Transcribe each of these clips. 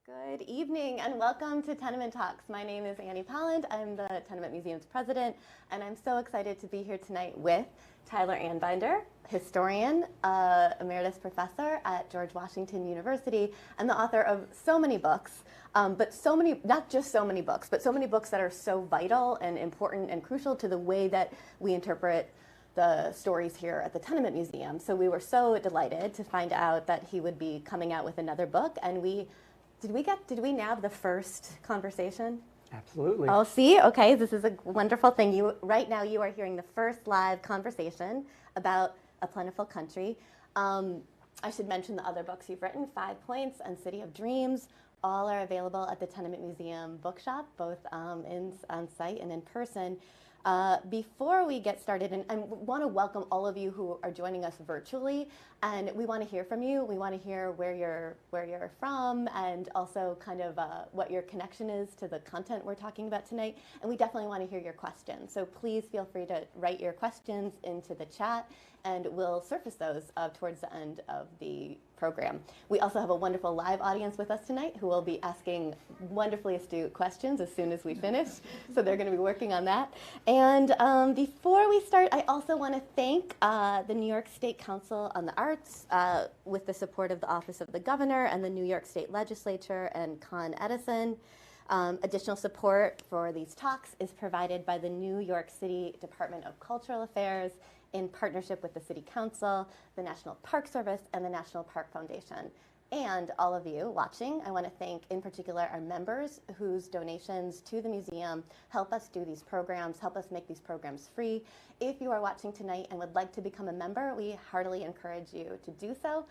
Good evening and welcome to Tenement Talks. My name is Annie Palland. I'm the Tenement Museum's president, and I'm so excited to be here tonight with Tyler Anbinder, historian, emeritus professor at George Washington University, and the author of so many books, but so many, not just so many books, but so many books that are so vital and important and crucial to the way that we interpret the stories here at the Tenement Museum. So we were so delighted to find out that he would be coming out with another book, and did we nab the first conversation? Absolutely. Oh, see, okay, this is a wonderful thing. Right now you are hearing the first live conversation about A Plentiful Country. I should mention the other books you've written, 5 Points and City of Dreams. All are available at the Tenement Museum bookshop, both on site and in person. Before we get started, and I want to welcome all of you who are joining us virtually, and we want to hear from you. We want to hear where you're from, and also kind of what your connection is to the content we're talking about tonight. And we definitely want to hear your questions. So please feel free to write your questions into the chat, and we'll surface those towards the end of the program. We also have a wonderful live audience with us tonight who will be asking wonderfully astute questions as soon as we finish. So they're going to be working on that. And before we start, I also want to thank the New York State Council on the Arts with the support of the Office of the Governor and the New York State Legislature and Con Edison. Additional support for these talks is provided by the New York City Department of Cultural Affairs in partnership with the City Council, the National Park Service, and the National Park Foundation. And all of you watching, I want to thank in particular our members whose donations to the museum help us do these programs, help us make these programs free. If you are watching tonight and would like to become a member, we heartily encourage you to do so.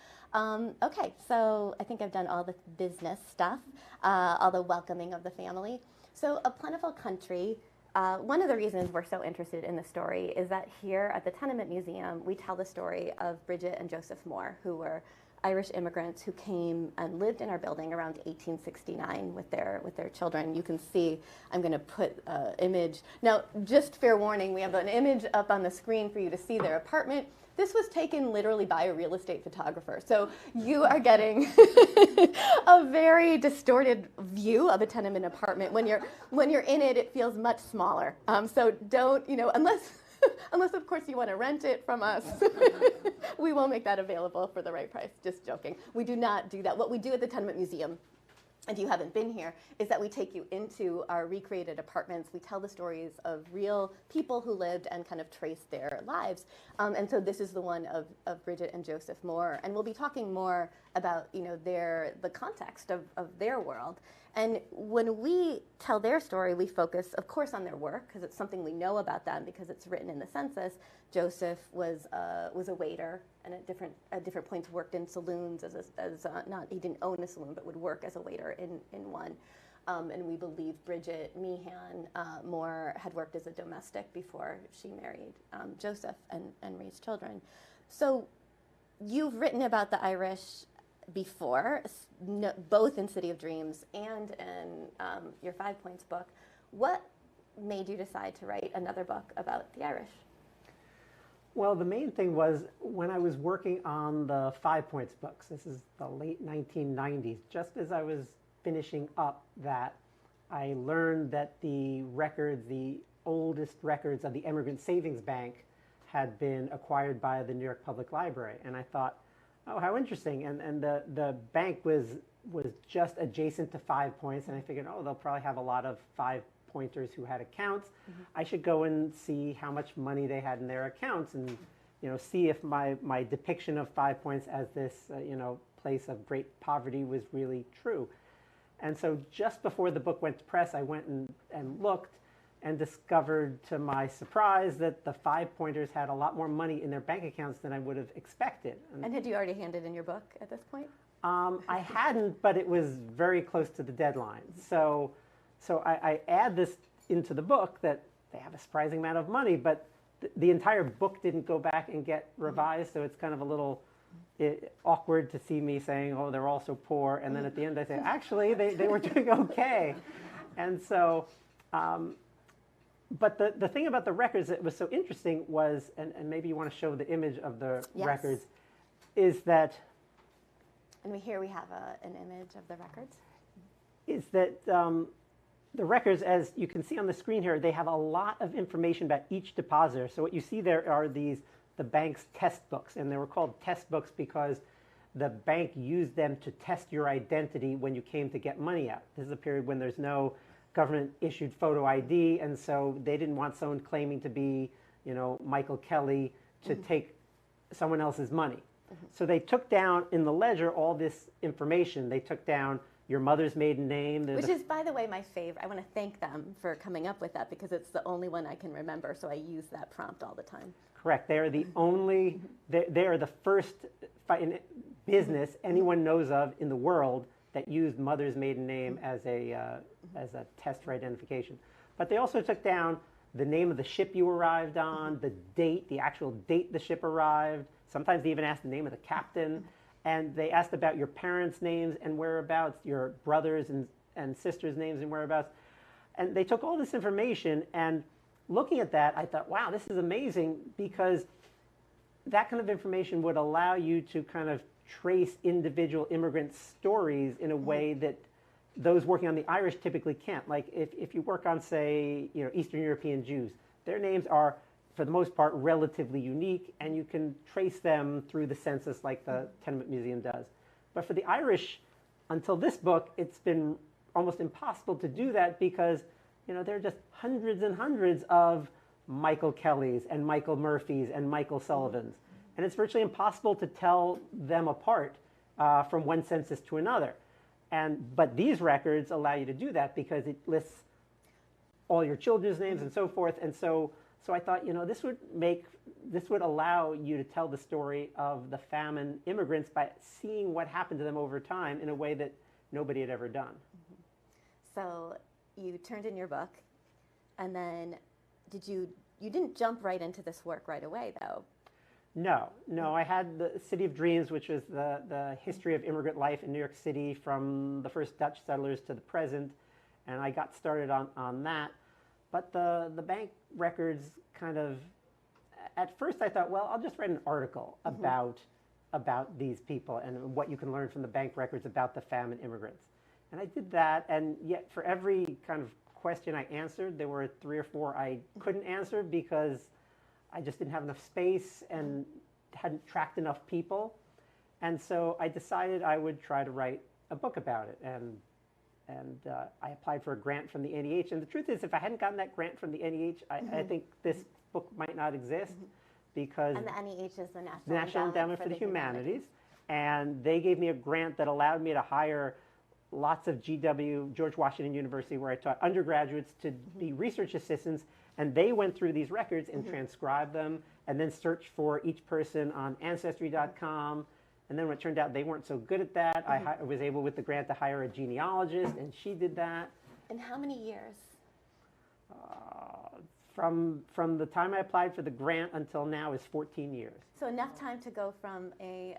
Okay, so I think I've done all the business stuff, all the welcoming of the family. So A Plentiful Country, one of the reasons we're so interested in the story is that here at the Tenement Museum, we tell the story of Bridget and Joseph Moore, who were Irish immigrants who came and lived in our building around 1869 with their children. You can see, I'm going to put an image. Now, just fair warning, we have an image up on the screen for you to see their apartment. This was taken literally by a real estate photographer. So you are getting a very distorted view of a tenement apartment. When you're in it, it feels much smaller. So don't, unless of course you want to rent it from us, we will make that available for the right price. Just joking. We do not do that. What we do at the Tenement Museum, and you haven't been here, is that we take you into our recreated apartments. We tell the stories of real people who lived and kind of trace their lives. And so this is the one of Bridget and Joseph Moore. And we'll be talking more about the context of their world. And when we tell their story, we focus, of course, on their work, because it's something we know about them, because it's written in the census. Joseph was a waiter, and at different points worked in saloons he didn't own a saloon, but would work as a waiter in one. And we believe Bridget Meehan Moore had worked as a domestic before she married Joseph and raised children. So you've written about the Irish before, both in City of Dreams and in your 5 Points book. What made you decide to write another book about the Irish? Well, the main thing was when I was working on the 5 Points books, this is the late 1990s, just as I was finishing up that, I learned that the oldest records of the Immigrant Savings Bank had been acquired by the New York Public Library. And I thought, oh, how interesting. And the bank was just adjacent to 5 Points, and I figured, oh, they'll probably have a lot of 5-pointers who had accounts. Mm-hmm. I should go and see how much money they had in their accounts and see if my depiction of 5 Points as this place of great poverty was really true. And so just before the book went to press, I went and looked and discovered, to my surprise, that the 5-pointers had a lot more money in their bank accounts than I would have expected. And had you already handed in your book at this point? I hadn't, but it was very close to the deadline. So I add this into the book that they have a surprising amount of money, but the entire book didn't go back and get revised, so it's kind of a little awkward to see me saying, oh, they're all so poor, and then at the end I say, actually, they were doing okay. And so, but the thing about the records that was so interesting was, and maybe you want to show the image of the records, is that... And here we have an image of the records. is that the records, as you can see on the screen here, they have a lot of information about each depositor. So what you see there are the bank's test books, and they were called test books because the bank used them to test your identity when you came to get money out. This is a period when there's no government-issued photo ID, and so they didn't want someone claiming to be, Michael Kelly to take someone else's money. So they took down in the ledger all this information. They took down your mother's maiden name. Which is, by the way, my favorite. I want to thank them for coming up with that because it's the only one I can remember, so I use that prompt all the time. Correct. They are the only, they are the first business anyone knows of in the world that used mother's maiden name as a test for identification. But they also took down the name of the ship you arrived on, the date, the actual date the ship arrived. Sometimes they even asked the name of the captain. And they asked about your parents' names and whereabouts, your brothers and sisters' names and whereabouts. And they took all this information, and looking at that, I thought, wow, this is amazing, because that kind of information would allow you to kind of trace individual immigrant stories in a way that those working on the Irish typically can't. Like if you work on, say, Eastern European Jews, their names are, for the most part, relatively unique, and you can trace them through the census like the Tenement Museum does. But for the Irish, until this book, it's been almost impossible to do that because, there are just hundreds and hundreds of Michael Kellys and Michael Murphys and Michael Sullivans. And it's virtually impossible to tell them apart from one census to another. But these records allow you to do that because it lists all your children's names and so forth. And so I thought, this would allow you to tell the story of the famine immigrants by seeing what happened to them over time in a way that nobody had ever done. So you turned in your book, and then you didn't jump right into this work right away, though. No. I had the City of Dreams, which was the history of immigrant life in New York City from the first Dutch settlers to the present, and I got started on that. But the bank records kind of, at first I thought, well, I'll just write an article about these people and what you can learn from the bank records about the famine immigrants. And I did that, and yet for every kind of question I answered, there were 3 or 4 I couldn't answer because I just didn't have enough space and hadn't tracked enough people. And so I decided I would try to write a book about it. And I applied for a grant from the NEH. And the truth is, if I hadn't gotten that grant from the NEH, I think this book might not exist because... And the NEH is the National Endowment for the Humanities. And they gave me a grant that allowed me to hire lots of GW, George Washington University, where I taught undergraduates to be research assistants. And they went through these records and transcribed them and then searched for each person on Ancestry.com. And then when it turned out they weren't so good at that, I was able with the grant to hire a genealogist, and she did that. In how many years? From the time I applied for the grant until now is 14 years. So enough time to go from a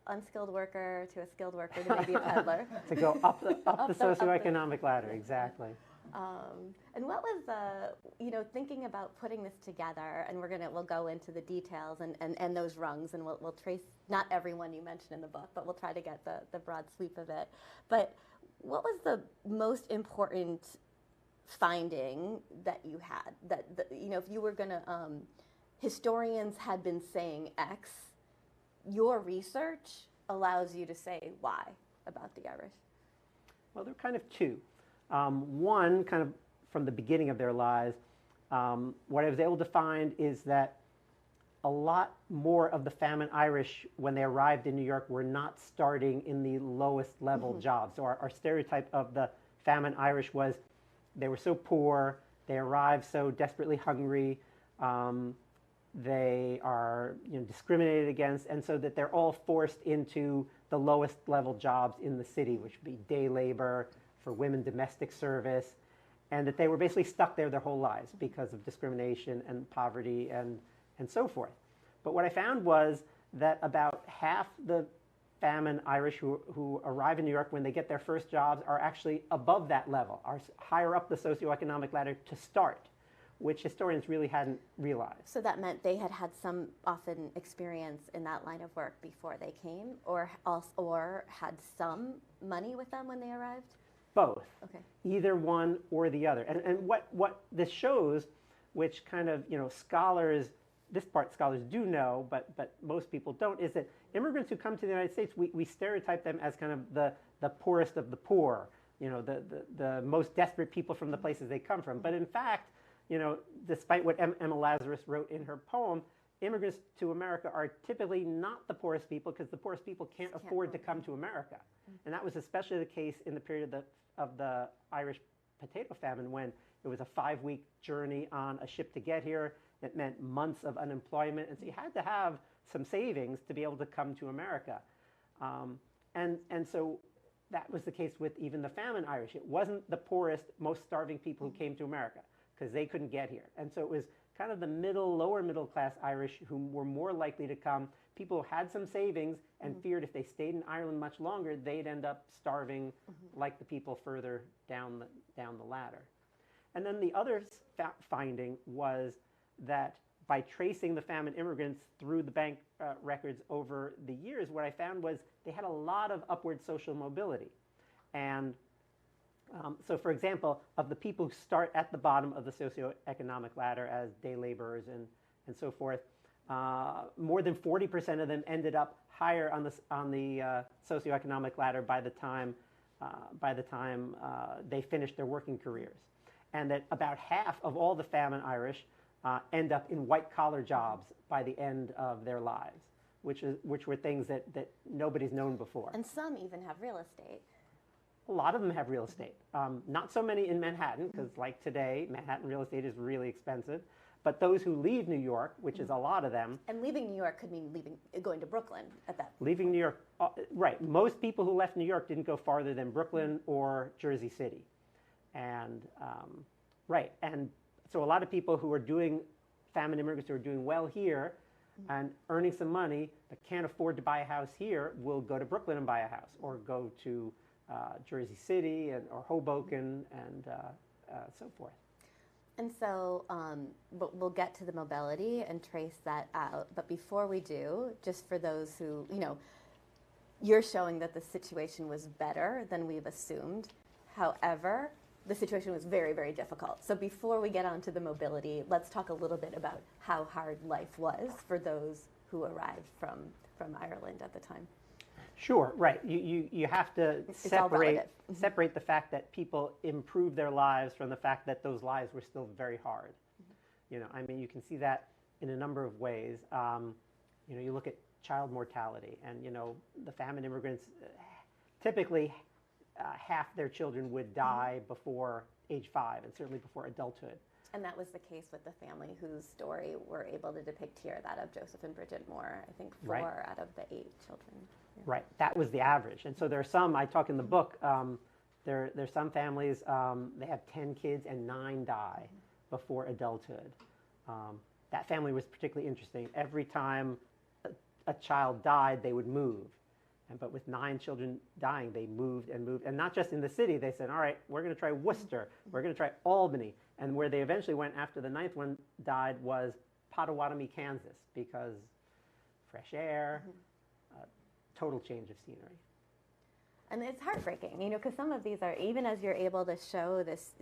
unskilled worker to a skilled worker to maybe a peddler. To go up the socioeconomic ladder, exactly. And what was thinking about putting this together, and we'll go into the details and those rungs, and we'll trace not everyone you mentioned in the book, but we'll try to get the broad sweep of it. But what was the most important finding that you had? That if you were going to, historians had been saying X, your research allows you to say Y about the Irish. Well, there are kind of two. One, kind of from the beginning of their lives, what I was able to find is that a lot more of the famine Irish, when they arrived in New York, were not starting in the lowest level jobs. So our stereotype of the famine Irish was they were so poor, they arrived so desperately hungry, they are discriminated against, and so that they're all forced into the lowest level jobs in the city, which would be day labor, for women, domestic service, and that they were basically stuck there their whole lives because of discrimination and poverty and so forth. But what I found was that about half the famine Irish who arrive in New York when they get their first jobs are actually above that level, are higher up the socioeconomic ladder to start, which historians really hadn't realized. So that meant they had some often experience in that line of work before they came, or had some money with them when they arrived? Both. Okay. Either one or the other. And what this shows, which kind of, scholars, this part scholars do know, but most people don't, is that immigrants who come to the United States, we stereotype them as kind of the poorest of the poor, the most desperate people from the places they come from. But in fact, despite what Emma Lazarus wrote in her poem, immigrants to America are typically not the poorest people because the poorest people can't afford to come to America. And that was especially the case in the period of the Irish potato famine, when it was a 5-week journey on a ship to get here. It meant months of unemployment. And so you had to have some savings to be able to come to America. And so that was the case with even the Famine Irish. It wasn't the poorest, most starving people who came to America because they couldn't get here. And so it was kind of the lower middle class Irish who were more likely to come. People who had some savings and feared if they stayed in Ireland much longer, they'd end up starving like the people further down the ladder. And then the other finding was that by tracing the famine immigrants through the bank records over the years, what I found was they had a lot of upward social mobility. And so, for example, of the people who start at the bottom of the socioeconomic ladder as day laborers and so forth, more than 40% of them ended up higher on the socioeconomic ladder by the time they finished their working careers, and that about half of all the famine Irish end up in white-collar jobs by the end of their lives, which were things that nobody's known before. And some even have real estate. A lot of them have real estate. Not so many in Manhattan, because like today, Manhattan real estate is really expensive. But those who leave New York, which is a lot of them. And leaving New York could mean going to Brooklyn at that point. Leaving New York, right. Most people who left New York didn't go farther than Brooklyn or Jersey City. And, right. And so a lot of people who are famine immigrants who are doing well here and earning some money but can't afford to buy a house here will go to Brooklyn and buy a house, or go to Jersey City or Hoboken and so forth. And so, but we'll get to the mobility and trace that out. But before we do, just for those who, you're showing that the situation was better than we've assumed. However, the situation was very, very difficult. So before we get on to the mobility, let's talk a little bit about how hard life was for those who arrived from Ireland at the time. Sure, right. You have to separate the fact that people improved their lives from the fact that those lives were still very hard. You can see that in a number of ways. You look at child mortality, and the famine immigrants typically half their children would die before age 5, and certainly before adulthood. And that was the case with the family whose story we're able to depict here, that of Joseph and Bridget Moore. I think 4 out of the 8 children. Yeah. Right, that was the average. And so there are some, I talk in the book, there's some families, they have 10 kids and 9 die before adulthood. That family was particularly interesting. Every time a child died, they would move. But with 9 children dying, they moved and moved. And not just in the city, they said, all right, we're going to try Worcester, we're going to try Albany. And where they eventually went after the 9th one died was Potawatomi, Kansas, because fresh air, total change of scenery. And it's heartbreaking, because some of these are, even as you're able to show this,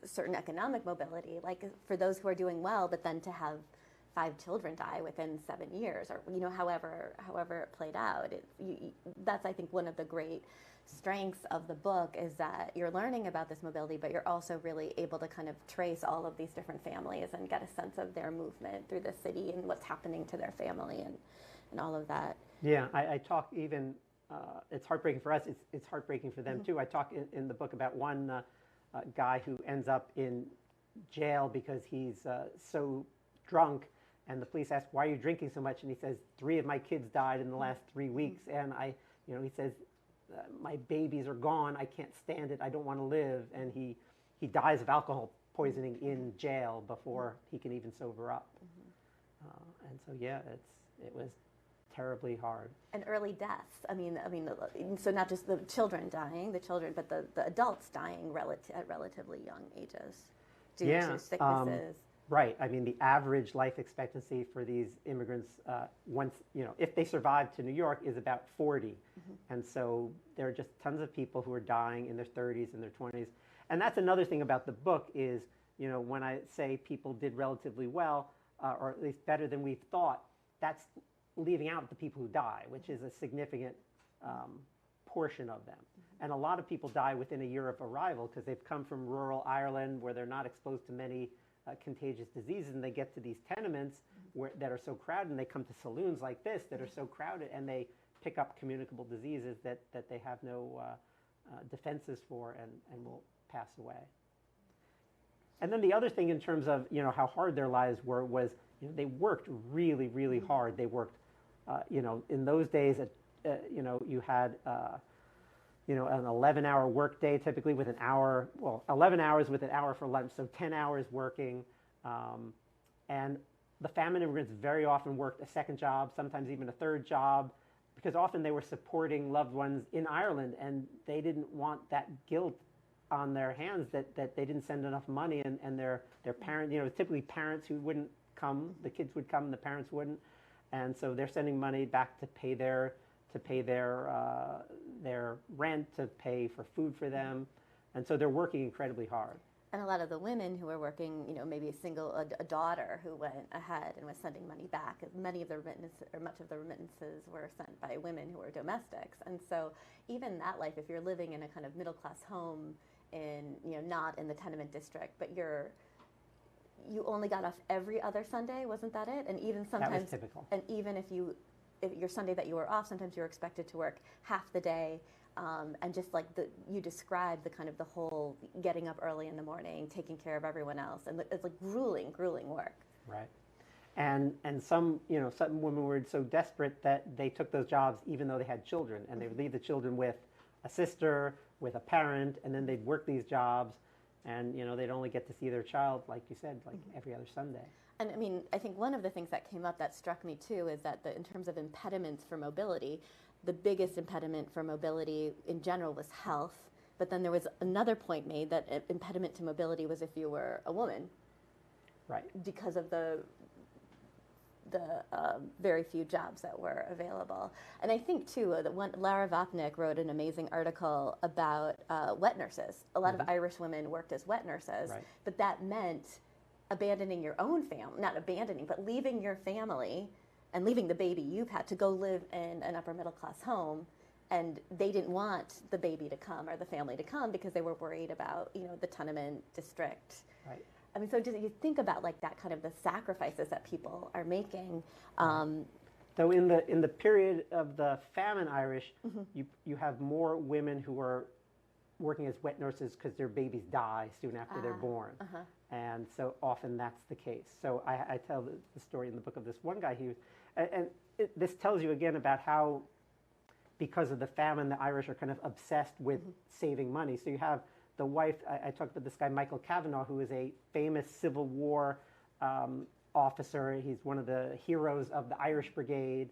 certain economic mobility, like for those who are doing well, but then to have 5 children die within 7 years, or however it played out. That's, I think, one of the great strengths of the book, is that you're learning about this mobility, but you're also really able to kind of trace all of these different families and get a sense of their movement through the city and what's happening to their family and all of that. Yeah, I talk even, it's heartbreaking for us, it's heartbreaking for them too. I talk in the book about one guy who ends up in jail because he's so drunk, and the police ask, why are you drinking so much? And he says, 3 of my kids died in the last 3 weeks, and he says, my babies are gone, I can't stand it, I don't want to live, and he dies of alcohol poisoning in jail before he can even sober up. And so yeah, it was terribly hard. And early deaths. So not just the children dying, but the adults dying at relatively young ages due to sicknesses. Right. The average life expectancy for these immigrants, once if they survive to New York, is about 40. And so there are just tons of people who are dying in their 30s and their 20s. And that's another thing about the book is, when I say people did relatively well, or at least better than we thought, that's leaving out the people who die, which is a significant portion of them. And a lot of people die within a year of arrival because they've come from rural Ireland where they're not exposed to many contagious diseases, and they get to these tenements that are so crowded, and they come to saloons like this that are so crowded, and they pick up communicable diseases that they have no defenses for and will pass away. And then the other thing in terms of how hard their lives were was they worked really, really hard. They worked, in those days, you had an 11-hour workday, typically with 11 hours with an hour for lunch, so 10 hours working. And the famine immigrants very often worked a second job, sometimes even a third job, because often they were supporting loved ones in Ireland, and they didn't want that guilt on their hands that they didn't send enough money, and their parents, typically parents who wouldn't come, the kids would come, and the parents wouldn't. And so they're sending money back to pay their rent, to pay for food for them, and so they're working incredibly hard. And a lot of the women who were working, maybe a daughter who went ahead and was sending money back. Many of the remittances, or much of the remittances, were sent by women who were domestics. And so even that life, if you're living in a kind of middle class home in, not in the tenement district, but you only got off every other Sunday, wasn't that it? And even sometimes, that was typical. And even if your Sunday that you were off, sometimes you were expected to work half the day, and just like you described the kind of the whole getting up early in the morning, taking care of everyone else, and it's like grueling work. Right, and some some women were so desperate that they took those jobs even though they had children, and they would leave the children with a sister, with a parent, and then they'd work these jobs, and they'd only get to see their child, like you said, like every other Sunday. And I mean, I think one of the things that came up that struck me too is that in terms of impediments for mobility, the biggest impediment for mobility in general was health. But then there was another point made that impediment to mobility was if you were a woman. Right. Because of the very few jobs that were available. And I think too, Lara Vopnik wrote an amazing article about wet nurses. A lot of Irish women worked as wet nurses, right. But that meant abandoning your own family, not abandoning, but leaving your family and leaving the baby you've had to go live in an upper middle class home. And they didn't want the baby to come or the family to come because they were worried about, the tenement district. Right. I mean, so do you think about like that kind of the sacrifices that people are making? So in the period of the Famine Irish, you have more women who are working as wet nurses because their babies die soon after they're born. And so often that's the case. So I tell the story in the book of this one guy. This tells you again about how, because of the famine, the Irish are kind of obsessed with saving money. So you have the wife, I talked about this guy, Michael Kavanagh, who is a famous Civil War officer. He's one of the heroes of the Irish Brigade.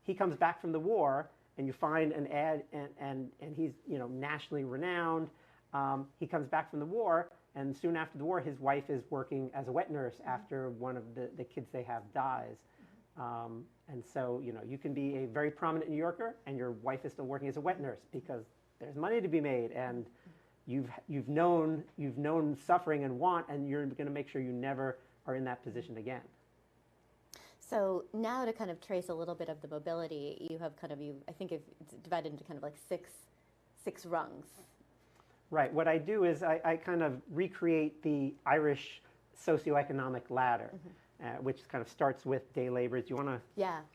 He comes back from the war, and you find an ad, and he's nationally renowned. He comes back from the war, and soon after the war, his wife is working as a wet nurse after one of the kids they have dies. And so, you can be a very prominent New Yorker, and your wife is still working as a wet nurse because there's money to be made, and you've known suffering and want, and you're going to make sure you never are in that position again. So now to kind of trace a little bit of the mobility, you have I think it's divided into kind of like six rungs. Right. What I do is I kind of recreate the Irish socioeconomic ladder, which kind of starts with day laborers. Do you want to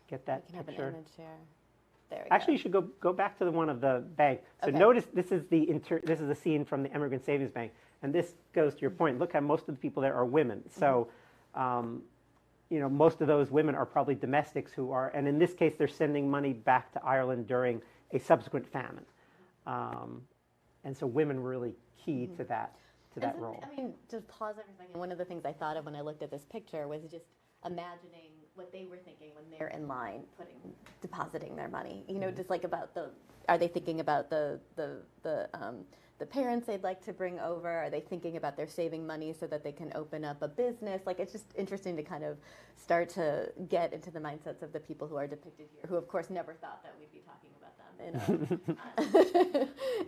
get that picture? Have an image here. There we Actually, you should go back to the one of the bank. So notice this is the scene from the Immigrant Savings Bank, and this goes to your point. Look how most of the people there are women. So, most of those women are probably domestics who are, and in this case, they're sending money back to Ireland during a subsequent famine. And so women were really key to that role. I mean, just pause for a second. One of the things I thought of when I looked at this picture was just imagining what they were thinking when they're in line depositing their money. Just like about are they thinking about the parents they'd like to bring over? Are they thinking about their saving money so that they can open up a business? Like, it's just interesting to kind of start to get into the mindsets of the people who are depicted here, who of course never thought that we'd be talking about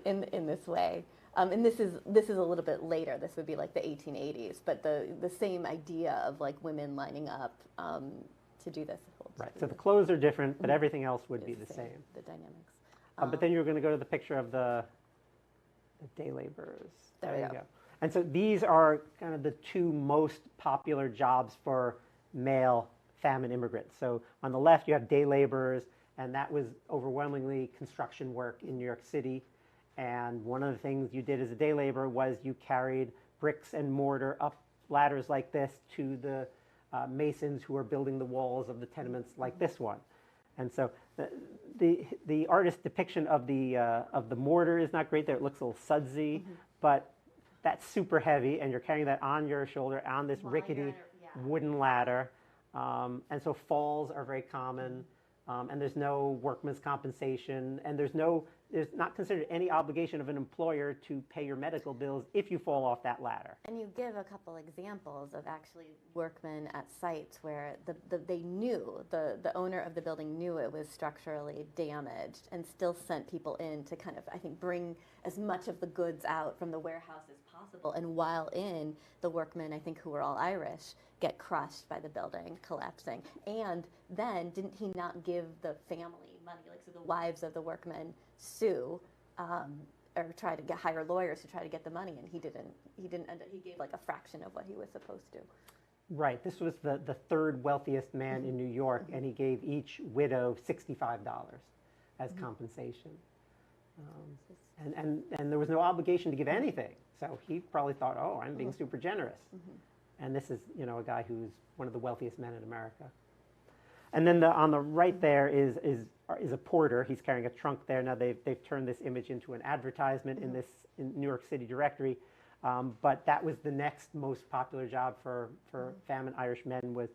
in this way. And this is a little bit later. This would be like the 1880s, but the same idea of like women lining up to do this holds. Right. So the clothes are different, but everything else would be the same. The dynamics. But then you're going to go to the picture of the day laborers. There we go. And so these are kind of the two most popular jobs for male famine immigrants. So on the left, you have day laborers, and that was overwhelmingly construction work in New York City. And one of the things you did as a day laborer was you carried bricks and mortar up ladders like this to the masons who are building the walls of the tenements like this one. And so the artist's depiction of the mortar is not great there. It looks a little sudsy, but that's super heavy, and you're carrying that on your shoulder on this rickety wooden ladder. And so falls are very common, and there's no workman's compensation, and there's not considered any obligation of an employer to pay your medical bills if you fall off that ladder. And you give a couple examples of actually workmen at sites where they knew, the owner of the building knew it was structurally damaged and still sent people in to kind of, I think, bring as much of the goods out from the warehouse as possible. And while in, the workmen, I think, who were all Irish, get crushed by the building collapsing. And then didn't he not give the family money? Like, so the wives of the workmen sue or try to hire lawyers to try to get the money, and he didn't end up, he gave like a fraction of what he was supposed to. Right. This was the third wealthiest man in New York, and he gave each widow $65 as compensation. And there was no obligation to give anything. So he probably thought, oh, I'm being super generous. And this is, a guy who's one of the wealthiest men in America. And then on the right there is a porter. He's carrying a trunk there. Now they've turned this image into an advertisement in New York City directory. But that was the next most popular job for famine Irish men was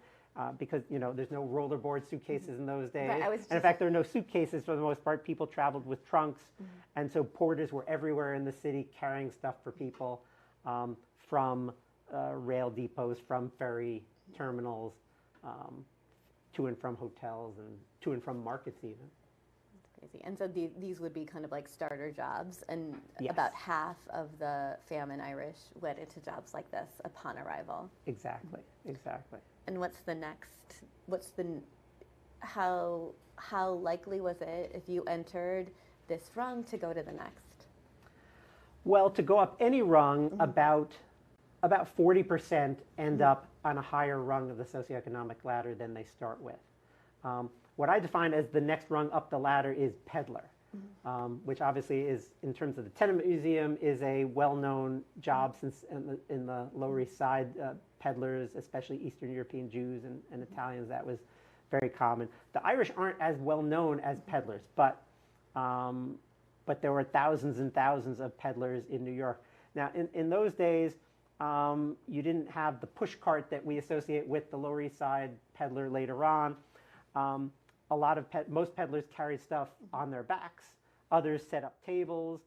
because there's no rollerboard suitcases in those days. Right, and in fact, there are no suitcases for the most part. People traveled with trunks, and so porters were everywhere in the city carrying stuff for people from rail depots, from ferry terminals, to and from hotels, and to and from markets even. That's crazy. And so these would be kind of like starter jobs, and yes. About half of the famine Irish went into jobs like this upon arrival. Exactly. And how likely was it if you entered this rung to go to the next? Well, to go up any rung, about 40% end up on a higher rung of the socioeconomic ladder than they start with. What I define as the next rung up the ladder is peddler, which obviously is, in terms of the Tenement Museum, is a well-known job since in the Lower East Side, peddlers, especially Eastern European Jews and Italians, that was very common. The Irish aren't as well known as peddlers, but there were thousands and thousands of peddlers in New York. Now, in those days, you didn't have the push cart that we associate with the Lower East Side peddler later on. Most peddlers carried stuff on their backs. Others set up tables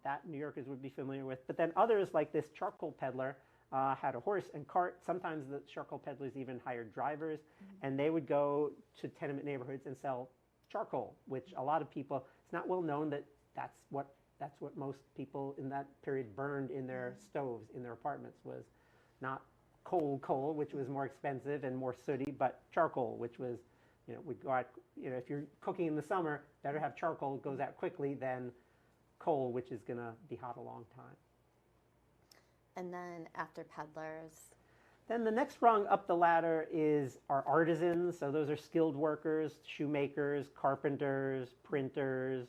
that New Yorkers would be familiar with. But then others, like this charcoal peddler, had a horse and cart. Sometimes the charcoal peddlers even hired drivers, and they would go to tenement neighborhoods and sell charcoal, which a lot of people, it's not well known that that's what most people in that period burned in their stoves in their apartments, was not coal, which was more expensive and more sooty, but charcoal, which was, would go out, if you're cooking in the summer, better have charcoal, goes out quickly, than coal, which is going to be hot a long time. And then after peddlers? Then the next rung up the ladder are artisans. So those are skilled workers, shoemakers, carpenters, printers.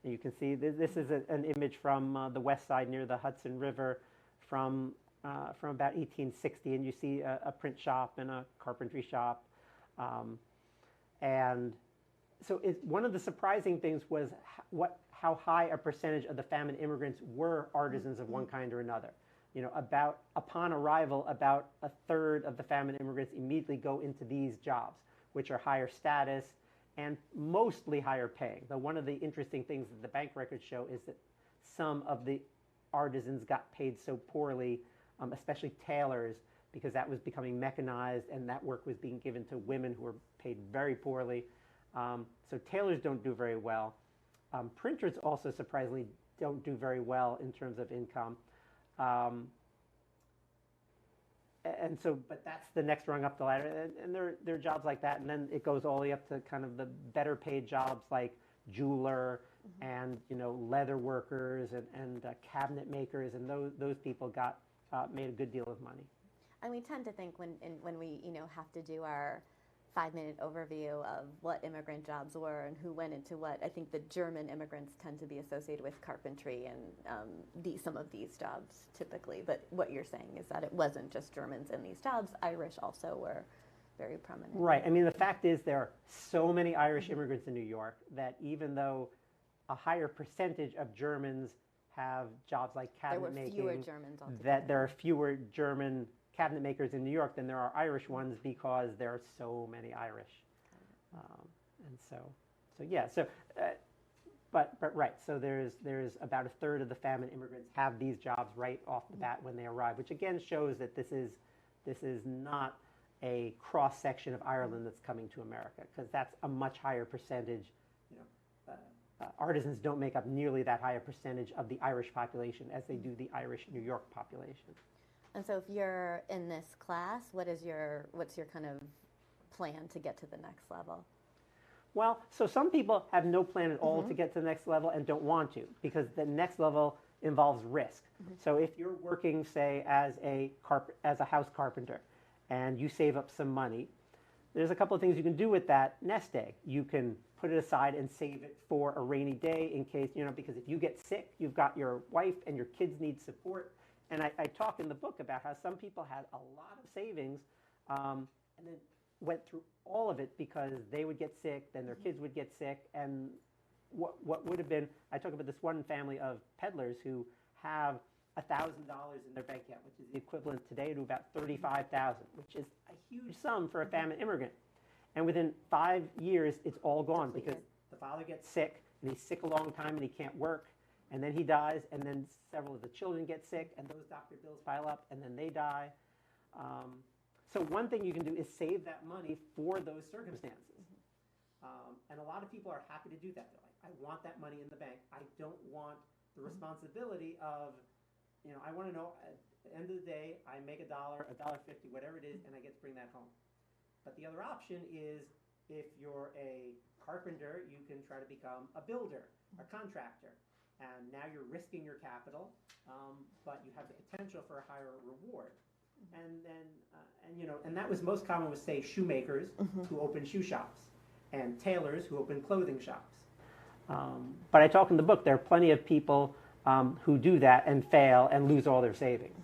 And you can see this is an image from the west side near the Hudson River from about 1860. And you see a print shop and a carpentry shop. And so one of the surprising things was how high a percentage of the famine immigrants were artisans of one kind or another. Upon arrival, about a third of the famine immigrants immediately go into these jobs, which are higher status and mostly higher paying. Though one of the interesting things that the bank records show is that some of the artisans got paid so poorly, especially tailors, because that was becoming mechanized and that work was being given to women who were paid very poorly. So tailors don't do very well. Printers also surprisingly don't do very well in terms of income. And so, but that's the next rung up the ladder, and there are jobs like that, and then it goes all the way up to kind of the better paid jobs like jeweler and leather workers and cabinet makers, and those people got made a good deal of money. And we tend to think when we have to do our 5-minute overview of what immigrant jobs were and who went into what, I think the German immigrants tend to be associated with carpentry and some of these jobs typically. But what you're saying is that it wasn't just Germans in these jobs. Irish also were very prominent. Right. I mean, the fact is there are so many Irish immigrants in New York that even though a higher percentage of Germans have jobs like cabinet making, there were fewer Germans altogether. That there are fewer German cabinet makers in New York than there are Irish ones because there are so many Irish. And so yeah, but right, so there's about a third of the famine immigrants have these jobs right off the bat when they arrive, which again shows that this is not a cross section of Ireland that's coming to America, because that's a much higher percentage. Artisans don't make up nearly that high a percentage of the Irish population as they do the Irish New York population. And so if you're in this class, what's your kind of plan to get to the next level? Well, so some people have no plan at all to get to the next level and don't want to, because the next level involves risk. So if you're working, say, as a house carpenter, and you save up some money, there's a couple of things you can do with that nest egg. You can put it aside and save it for a rainy day in case, because if you get sick, you've got your wife and your kids need support. And I talk in the book about how some people had a lot of savings and then went through all of it because they would get sick, then their kids would get sick. And what would have been, I talk about this one family of peddlers who have $1,000 in their bank account, which is the equivalent today to about $35,000, which is a huge sum for a famine immigrant. And within 5 years, it's all gone because the father gets sick, and he's sick a long time, and he can't work. And then he dies, and then several of the children get sick, and those doctor bills pile up, and then they die. So one thing you can do is save that money for those circumstances. And a lot of people are happy to do that. They're like, I want that money in the bank. I don't want the responsibility of, I want to know at the end of the day, I make $1, $1.50, whatever it is, and I get to bring that home. But the other option is if you're a carpenter, you can try to become a builder, a contractor. And now you're risking your capital, but you have the potential for a higher reward. And that was most common with, say, shoemakers who opened shoe shops and tailors who opened clothing shops. But I talk in the book, there are plenty of people who do that and fail and lose all their savings.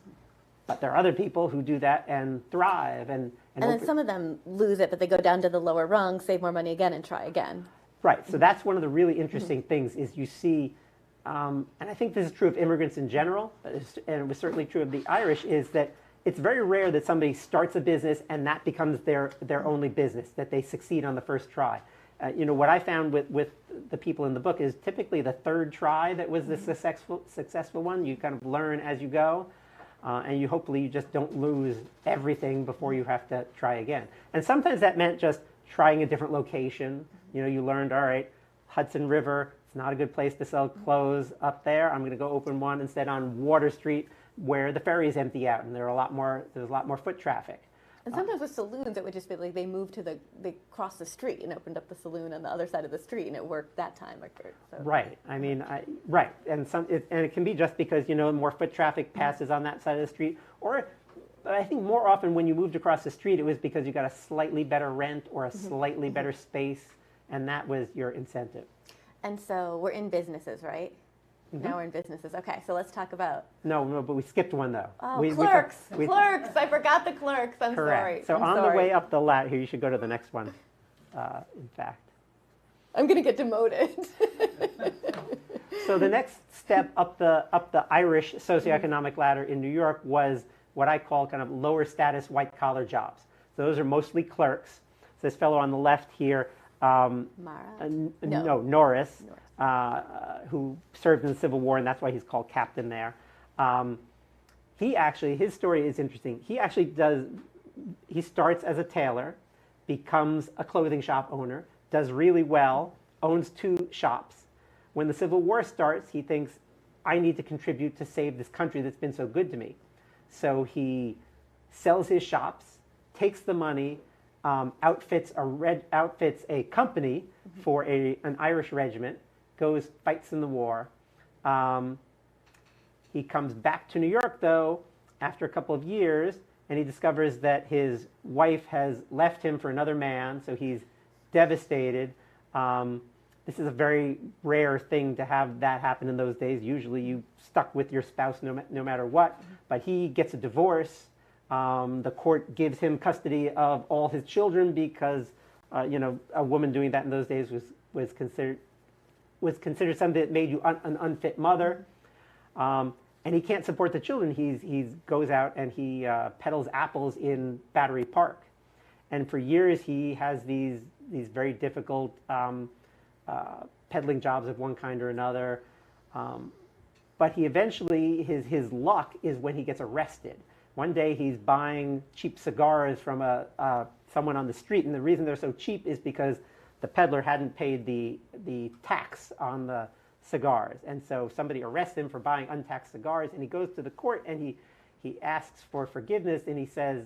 But there are other people who do that and thrive. And then some of them lose it, but they go down to the lower rung, save more money again, and try again. Right. So that's one of the really interesting things is you see, and I think this is true of immigrants in general, and it was certainly true of the Irish, is that it's very rare that somebody starts a business and that becomes their only business, that they succeed on the first try. What I found with the people in the book is typically the third try that was the successful one. You kind of learn as you go, and hopefully you just don't lose everything before you have to try again. And sometimes that meant just trying a different location. You learned, all right, Hudson River, it's not a good place to sell clothes up there. I'm going to go open one instead on Water Street where the ferries empty out and there's a lot more foot traffic. And sometimes with saloons, it would just be like they moved they crossed the street and opened up the saloon on the other side of the street, and it worked that time. So. Right. I mean, right. And it can be just because more foot traffic passes on that side of the street, or I think more often when you moved across the street, it was because you got a slightly better rent or a slightly better space, and that was your incentive. And so we're in businesses, right? Now we're in businesses. Okay, so let's talk about... No, but we skipped one, though. Oh, clerks. Clerks. I forgot the clerks. I'm correct. sorry. So on the way up the ladder, here, you should go to the next one, in fact. I'm going to get demoted. So the next step up the Irish socioeconomic ladder in New York was what I call kind of lower status white-collar jobs. So those are mostly clerks. So this fellow on the left here, Norris. Who served in the Civil War, and that's why he's called captain there. His story is interesting. He starts as a tailor, becomes a clothing shop owner, does really well, owns 2 shops. When the Civil War starts, he thinks, I need to contribute to save this country that's been so good to me. So he sells his shops, takes the money, outfits a company for an Irish regiment, goes, fights in the war. He comes back to New York, though, after a couple of years, and he discovers that his wife has left him for another man, so he's devastated. This is a very rare thing to have that happen in those days. Usually you stuck with your spouse no matter what, but he gets a divorce. The court gives him custody of all his children because, a woman doing that in those days was considered something that made you an unfit mother. And he can't support the children. He goes out and he peddles apples in Battery Park. And for years he has these very difficult peddling jobs of one kind or another. But he eventually, his luck is when he gets arrested. One day he's buying cheap cigars from someone on the street, and the reason they're so cheap is because the peddler hadn't paid the tax on the cigars. And so somebody arrests him for buying untaxed cigars, and he goes to the court and he asks for forgiveness, and he says,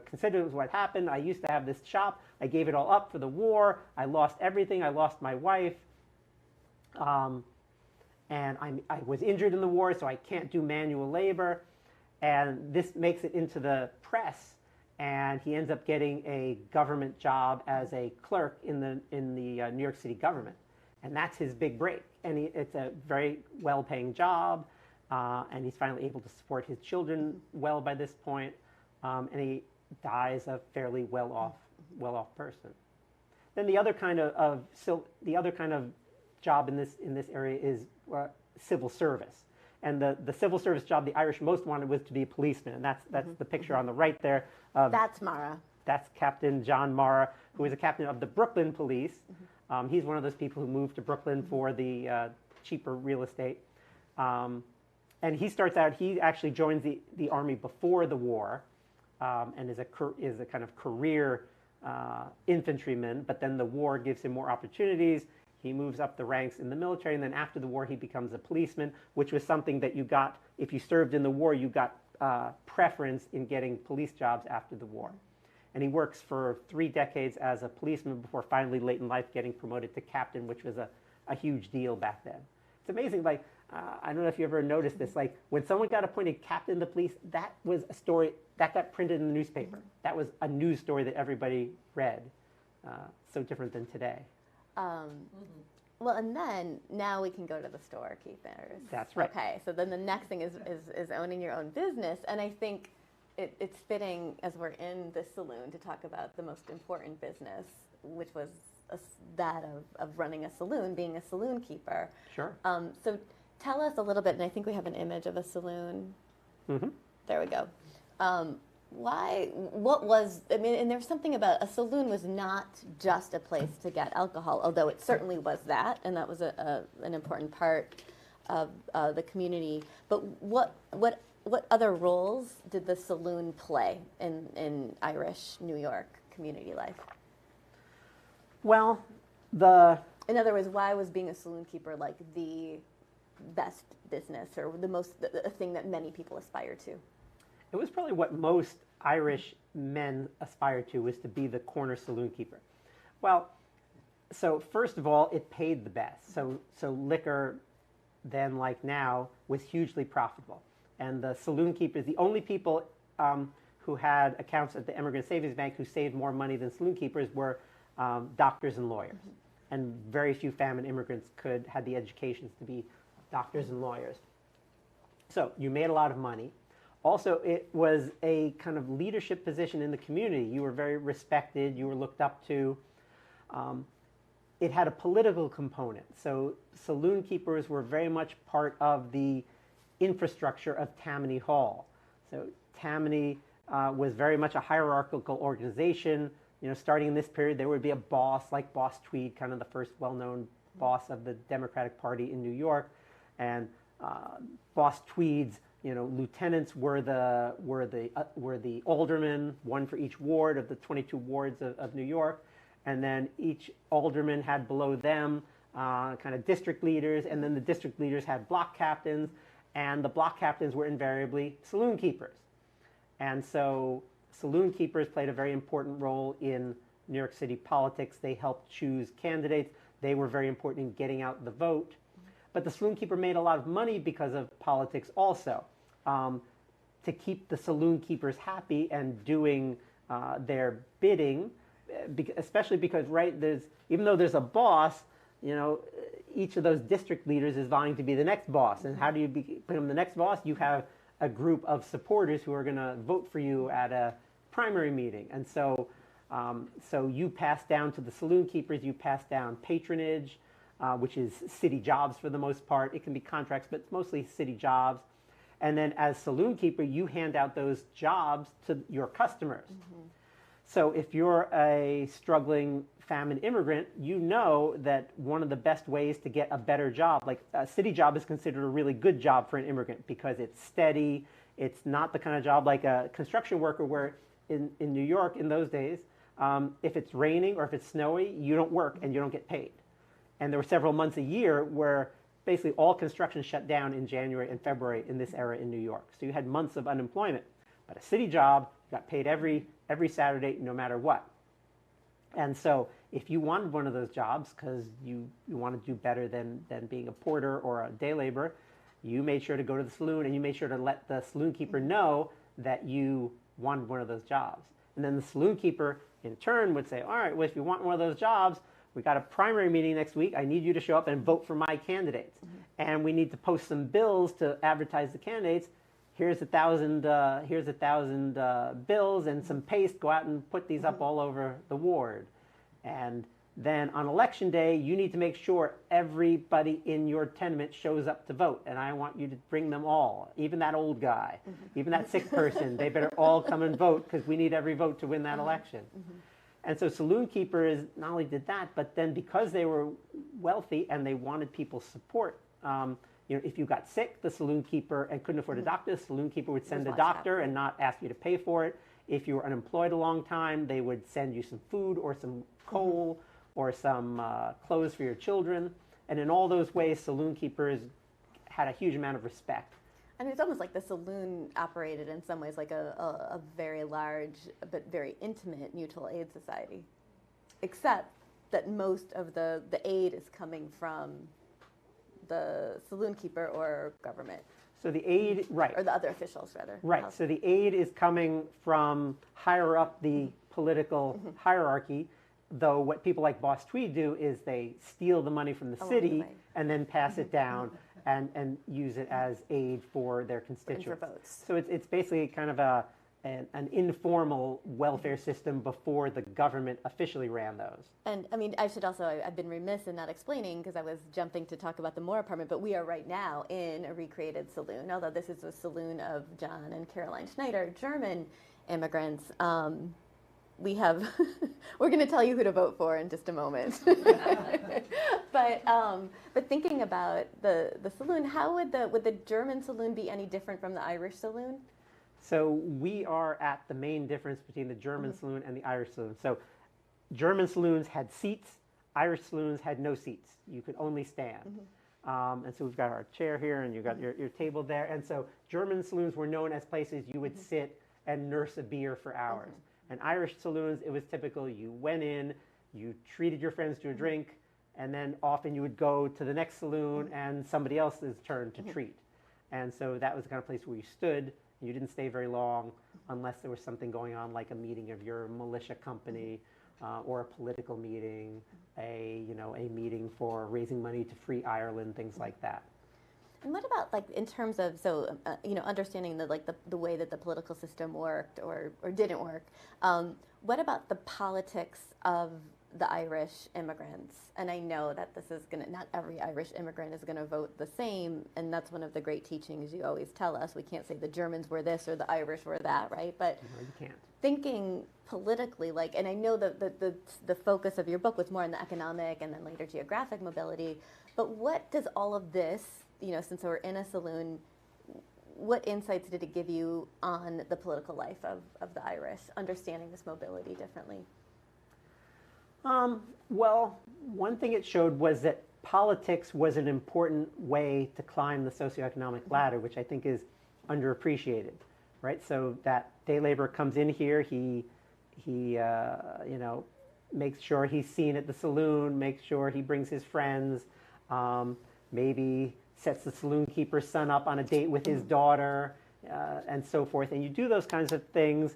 consider what happened. I used to have this shop. I gave it all up for the war. I lost everything. I lost my wife. And I was injured in the war, so I can't do manual labor. And this makes it into the press, and he ends up getting a government job as a clerk in the New York City government. And that's his big break. And it's a very well-paying job, and he's finally able to support his children well by this point. And he dies a fairly well-off person. Then the other kind of job in this area is civil service. And the civil service job the Irish most wanted was to be a policeman, and that's the picture on the right there. That's Mara. That's Captain John Mara, who is a captain of the Brooklyn Police. He's one of those people who moved to Brooklyn for the cheaper real estate. And he starts out, he actually joins the army before the war, and is a kind of career infantryman, but then the war gives him more opportunities. He moves up the ranks in the military, and then after the war he becomes a policeman, which was something that you got, if you served in the war, you got preference in getting police jobs after the war. And he works for 3 decades as a policeman before finally late in life getting promoted to captain, which was a huge deal back then. It's amazing, I don't know if you ever noticed this, when someone got appointed captain of the police, that was a story that got printed in the newspaper. That was a news story that everybody read. So different than today. Well, and then now we can go to the storekeepers. That's right. Okay, so then the next thing is owning your own business, and I think it's fitting as we're in this saloon to talk about the most important business, which was that of running a saloon, being a saloon keeper. Sure. So tell us a little bit, and I think we have an image of a saloon. Mm-hmm. There we go. And there's something about a saloon was not just a place to get alcohol, although it certainly was that, and that was an important part of the community. But what other roles did the saloon play in Irish New York community life? Well, in other words, why was being a saloon keeper like the best business, or the thing that many people aspire to? It was probably what most Irish men aspired to, was to be the corner saloon keeper. Well, so first of all, it paid the best. So liquor then, like now, was hugely profitable. And the saloon keepers, the only people who had accounts at the Immigrant Savings Bank who saved more money than saloon keepers were doctors and lawyers. Mm-hmm. And very few famine immigrants had the educations to be doctors and lawyers. So you made a lot of money. Also, it was a kind of leadership position in the community. You were very respected. You were looked up to. It had a political component. So saloon keepers were very much part of the infrastructure of Tammany Hall. So Tammany was very much a hierarchical organization. Starting in this period, there would be a boss, like Boss Tweed, kind of the first well-known boss of the Democratic Party in New York. And Boss Tweed's lieutenants were the aldermen, one for each ward of the 22 wards of New York, and then each alderman had below them kind of district leaders, and then the district leaders had block captains, and the block captains were invariably saloon keepers. And so saloon keepers played a very important role in New York City politics. They helped choose candidates. They were very important in getting out the vote. But the saloon keeper made a lot of money because of politics also. To keep the saloon keepers happy and doing their bidding, especially because, right, even though there's a boss, each of those district leaders is vying to be the next boss. And how do you become the next boss? You have a group of supporters who are going to vote for you at a primary meeting. And so you pass down to the saloon keepers, you pass down patronage, which is city jobs for the most part. It can be contracts, but it's mostly city jobs. And then as saloon keeper, you hand out those jobs to your customers. Mm-hmm. So if you're a struggling famine immigrant, you know that one of the best ways to get a better job, like a city job is considered a really good job for an immigrant because it's steady. It's not the kind of job like a construction worker where in New York in those days, if it's raining or if it's snowy, you don't work and you don't get paid. And there were several months a year where basically all construction shut down in January and February in this era in New York. So you had months of unemployment. But a city job, you got paid every Saturday no matter what. And so if you wanted one of those jobs because you want to do better than being a porter or a day laborer, you made sure to go to the saloon and you made sure to let the saloon keeper know that you wanted one of those jobs. And then the saloon keeper in turn would say, all right, well, if you want one of those jobs, we got a primary meeting next week. I need you to show up and vote for my candidates. Mm-hmm. And we need to post some bills to advertise the candidates. Here's 1,000 bills and some paste. Go out and put these up all over the ward. And then on election day, you need to make sure everybody in your tenement shows up to vote. And I want you to bring them all, even that old guy, even that sick person. They better all come and vote because we need every vote to win that election. Mm-hmm. And so saloon keepers not only did that, but then because they were wealthy and they wanted people's support, if you got sick, the saloon keeper and couldn't afford a doctor, the saloon keeper would send a doctor and not ask you to pay for it. If you were unemployed a long time, they would send you some food or some coal or some clothes for your children. And in all those ways, saloon keepers had a huge amount of respect. I mean, it's almost like the saloon operated in some ways like a very large but very intimate mutual aid society, except that most of the aid is coming from the saloon keeper or government. So the aid, right. Or the other officials, rather. Right. So the aid is coming from higher up the political hierarchy, though what people like Boss Tweed do is they steal the money from the city and then pass it down and use it as aid for their constituents. For votes. So it's basically kind of an informal welfare system before the government officially ran those. And I mean, I've been remiss in not explaining because I was jumping to talk about the Moore apartment, but we are right now in a recreated saloon, although this is a saloon of John and Caroline Schneider, German immigrants. We're going to tell you who to vote for in just a moment. But thinking about the saloon, how would the German saloon be any different from the Irish saloon? So we are at the main difference between the German saloon and the Irish saloon. So German saloons had seats, Irish saloons had no seats. You could only stand. And so we've got our chair here and you've got your table there. And so German saloons were known as places you would sit and nurse a beer for hours. And Irish saloons, it was typical. You went in, you treated your friends to a drink, and then often you would go to the next saloon and somebody else's turn to treat. And so that was the kind of place where you stood. You didn't stay very long unless there was something going on like a meeting of your militia company or a political meeting, a meeting for raising money to free Ireland, things like that. And what about like in terms of understanding the way that the political system worked or didn't work? What about the politics of the Irish immigrants? And I know that not every Irish immigrant is gonna vote the same, and that's one of the great teachings you always tell us. We can't say the Germans were this or the Irish were that, right? But no, you can't. Thinking politically, and I know that the focus of your book was more on the economic and then later geographic mobility, but what does all of this, since we're in a saloon, what insights did it give you on the political life of the Irish, understanding this mobility differently? Well, one thing it showed was that politics was an important way to climb the socioeconomic ladder, which I think is underappreciated, right? So that day laborer comes in here, he makes sure he's seen at the saloon, makes sure he brings his friends, maybe sets the saloon keeper's son up on a date with his daughter, and so forth. And you do those kinds of things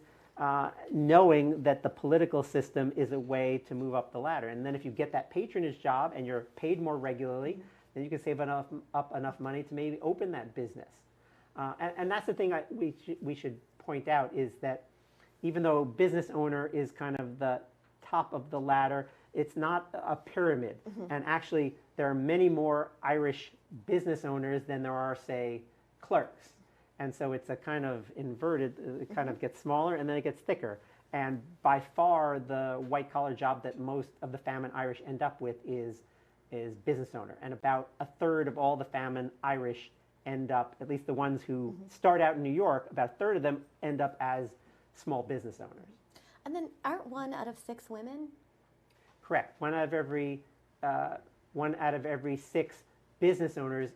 knowing that the political system is a way to move up the ladder. And then if you get that patronage job and you're paid more regularly, then you can save up enough money to maybe open that business. And that's the thing we should point out, is that even though business owner is kind of the top of the ladder, it's not a pyramid. And actually, there are many more Irish business owners than there are, say, clerks. And so it's a kind of inverted, it kind of gets smaller and then it gets thicker. And by far, the white-collar job that most of the Famine Irish end up with is business owner. And about a third of all the Famine Irish end up, at least the ones who start out in New York, about a third of them end up as small business owners. And then aren't 1 out of 6 women? Correct. One out of every 6 business owners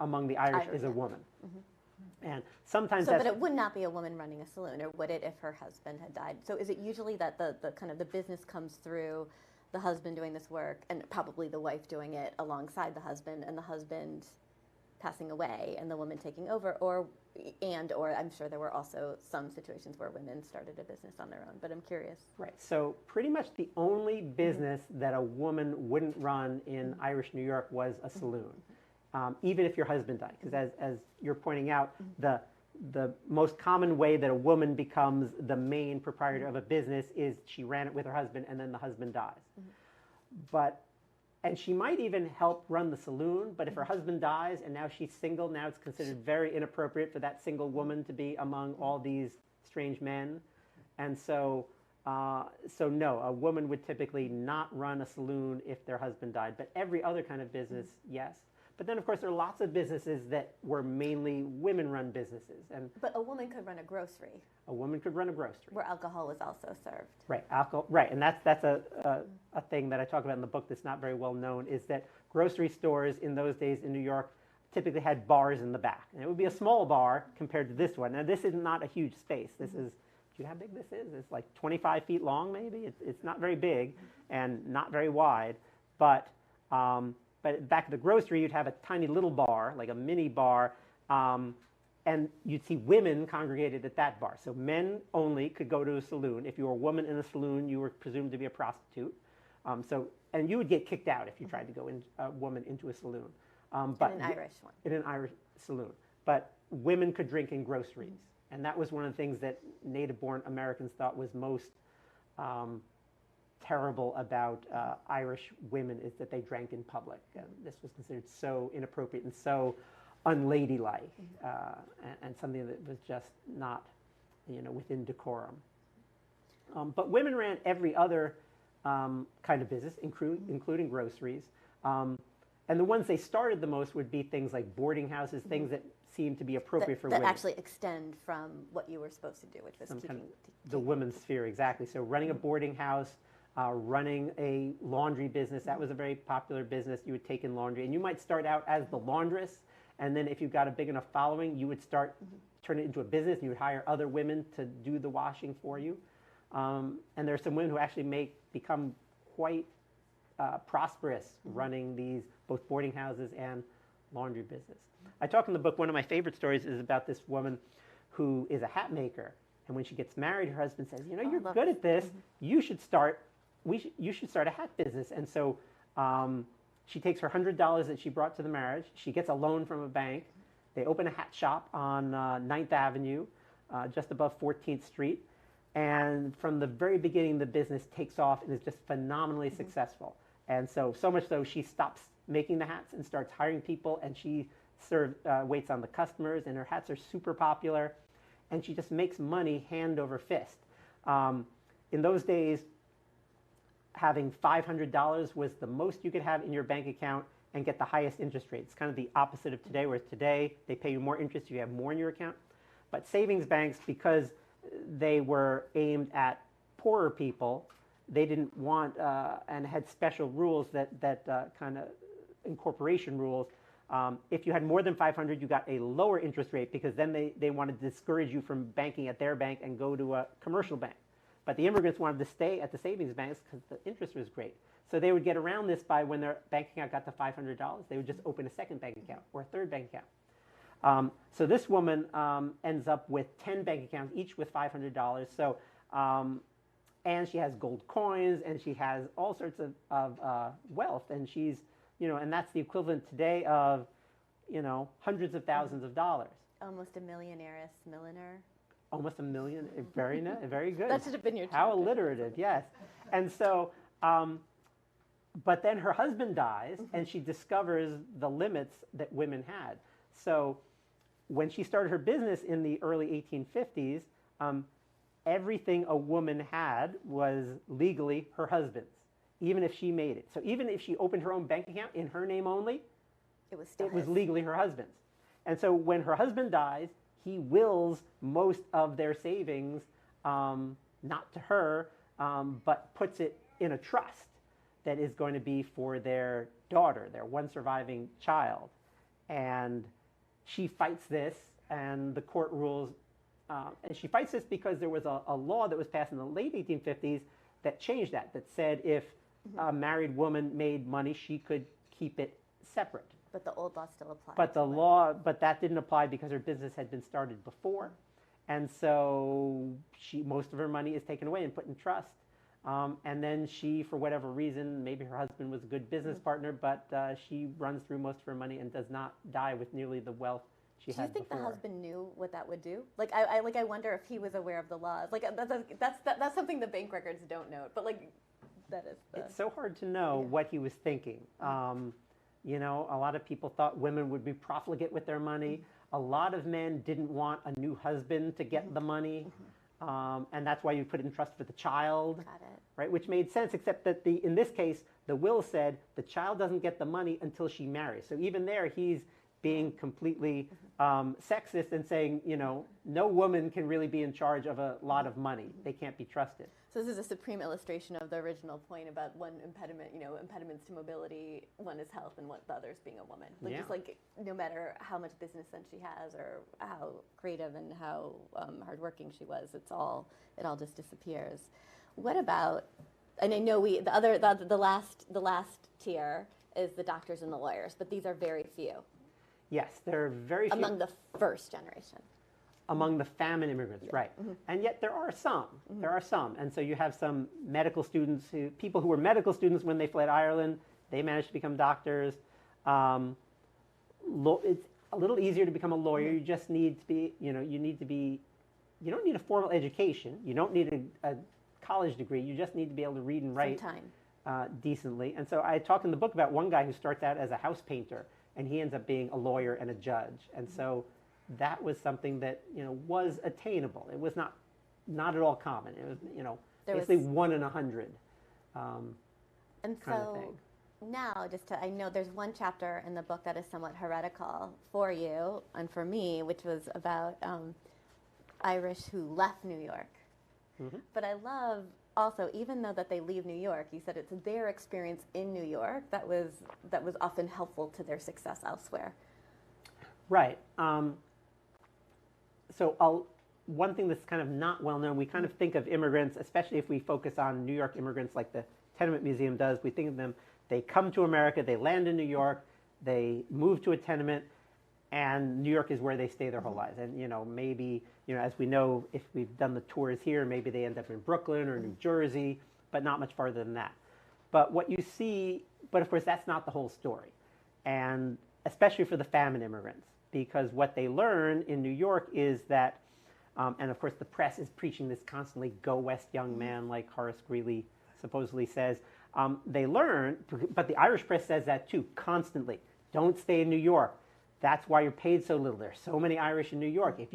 among the Irish is a woman. And sometimes but it would not be a woman running a saloon, or would it if her husband had died? So is it usually that the kind of the business comes through the husband doing this work and probably the wife doing it alongside the husband, and the husband passing away and the woman taking over, or I'm sure there were also some situations where women started a business on their own, but I'm curious. Right. So pretty much the only business that a woman wouldn't run in Irish New York was a saloon, even if your husband died. Because as you're pointing out, the most common way that a woman becomes the main proprietor of a business is she ran it with her husband and then the husband dies. And she might even help run the saloon, but if her husband dies and now she's single, now it's considered very inappropriate for that single woman to be among all these strange men. And so no, a woman would typically not run a saloon if their husband died, but every other kind of business, yes. But then, of course, there are lots of businesses that were mainly women-run businesses. But a woman could run a grocery. A woman could run a grocery. Where alcohol was also served. Right, alcohol. Right, and that's a thing that I talk about in the book that's not very well known, is that grocery stores in those days in New York typically had bars in the back. And it would be a small bar compared to this one. Now, this is not a huge space. This is, do you know how big this is? It's like 25 feet long, maybe. It's not very big and not very wide, but back at the grocery, you'd have a tiny little bar, like a mini bar, and you'd see women congregated at that bar. So men only could go to a saloon. If you were a woman in a saloon, you were presumed to be a prostitute. And you would get kicked out if you tried to go a woman into a saloon. But in an Irish one. In an Irish saloon. But women could drink in groceries. And that was one of the things that native-born Americans thought was most terrible about Irish women, is that they drank in public. And this was considered so inappropriate and so unladylike, and something that was just not, within decorum. But women ran every other kind of business, including groceries. And the ones they started the most would be things like boarding houses, things that seemed to be appropriate for women. That actually extend from what you were supposed to do, which was the women's sphere, exactly. So running a boarding house, running a laundry business, that was a very popular business. You would take in laundry, and you might start out as the laundress, and then if you got a big enough following, you would start turn it into a business, and you would hire other women to do the washing for you. And there are some women who actually become quite prosperous running these both boarding houses and laundry business. I talk in the book, one of my favorite stories is about this woman who is a hat maker, and when she gets married, her husband says, you're good at this, you should start a hat business. And so she takes her $100 that she brought to the marriage. She gets a loan from a bank. They open a hat shop on 9th Avenue, just above 14th Street. And from the very beginning, the business takes off and is just phenomenally successful. And so much so, she stops making the hats and starts hiring people, and she waits on the customers, and her hats are super popular. And she just makes money hand over fist. In those days, having $500 was the most you could have in your bank account and get the highest interest rate. It's kind of the opposite of today, whereas today they pay you more interest if you have more in your account. But savings banks, because they were aimed at poorer people, they didn't want and had special rules that kind of incorporation rules, if you had more than 500, you got a lower interest rate because then they wanted to discourage you from banking at their bank and go to a commercial bank. But the immigrants wanted to stay at the savings banks because the interest was great. So they would get around this by when their bank account got to $500, they would just open a second bank account or a third bank account. So this woman ends up with 10 bank accounts, each with $500. So, and she has gold coins, and she has all sorts of wealth, and she's, and that's the equivalent today of, hundreds of thousands of dollars. Almost a millionaire. Almost a million. Very good. That should have been your How alliterative, yes. And so, but then her husband dies, and she discovers the limits that women had. So when she started her business in the early 1850s, everything a woman had was legally her husband's, even if she made it. So even if she opened her own bank account in her name only, it was legally her husband's. And so when her husband dies, he wills most of their savings, not to her, but puts it in a trust that is going to be for their daughter, their one surviving child. And she fights this, and the court rules, and she fights this because there was a law that was passed in the late 1850s that changed that said if a married woman made money, she could keep it separate. But the old law still applies. But that didn't apply because her business had been started before. And so most of her money is taken away and put in trust. And then she, for whatever reason, maybe her husband was a good business partner, but she runs through most of her money and does not die with nearly the wealth she had before. Do you think the husband knew what that would do? Like, I wonder if he was aware of the laws. Like, that's something the bank records don't note. But like, that is. It's so hard to know what he was thinking. A lot of people thought women would be profligate with their money. A lot of men didn't want a new husband to get the money. And that's why you put it in trust for the child. Got it. Right, which made sense, except that in this case, the will said the child doesn't get the money until she marries. So even there, he's being completely sexist and saying, no woman can really be in charge of a lot of money. They can't be trusted. So this is a supreme illustration of the original point about one impediment, impediments to mobility, one is health, and the other is being a woman. Just like no matter how much business sense she has or how creative and how hardworking she was, it all just disappears. What about? And I know the last tier is the doctors and the lawyers, but these are very few. Yes, there are very few. Among the first generation. Among the famine immigrants, right. And yet there are some. There are some. And so you have some medical students, people who were medical students when they fled Ireland, they managed to become doctors. It's a little easier to become a lawyer. You just need to be, you don't need a formal education. You don't need a college degree. You just need to be able to read and write decently. And so I talk in the book about one guy who starts out as a house painter, and he ends up being a lawyer and a judge. And so that was something that was attainable. It was not at all common. It was basically 1 in 100 kind of thing. Now, I know there's one chapter in the book that is somewhat heretical for you and for me, which was about Irish who left New York. But I love also, even though that they leave New York, you said it's their experience in New York that was often helpful to their success elsewhere. Right. So one thing that's kind of not well known, we kind of think of immigrants, especially if we focus on New York immigrants like the Tenement Museum does, we think of them, they come to America, they land in New York, they move to a tenement, and New York is where they stay their whole lives. And maybe, as we know, if we've done the tours here, maybe they end up in Brooklyn or New Jersey, but not much farther than that. But what you see, but of course that's not the whole story. And especially for the famine immigrants, because what they learn in New York is that, and of course the press is preaching this constantly, go west young man, like Horace Greeley supposedly says. They learn, but the Irish press says that too, constantly. Don't stay in New York. That's why you're paid so little. There's so many Irish in New York. If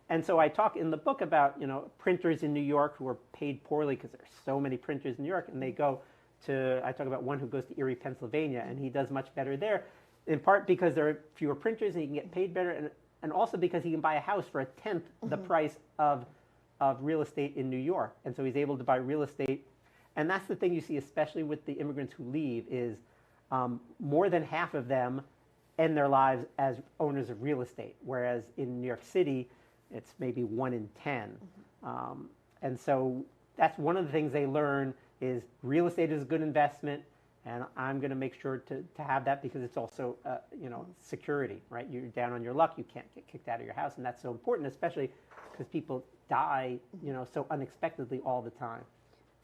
and so I talk in the book about, printers in New York who are paid poorly because there's so many printers in New York, and they go I talk about one who goes to Erie, Pennsylvania, and he does much better there, in part because there are fewer printers and he can get paid better, and also because he can buy a house for 1/10 the price of real estate in New York. And so he's able to buy real estate. And that's the thing you see, especially with the immigrants who leave, is more than half of them end their lives as owners of real estate, whereas in New York City, it's maybe 1 in 10. And so that's one of the things they learn is real estate is a good investment, and I'm going to make sure to have that because it's also, security, right? You're down on your luck. You can't get kicked out of your house, and that's so important, especially because people die, so unexpectedly all the time.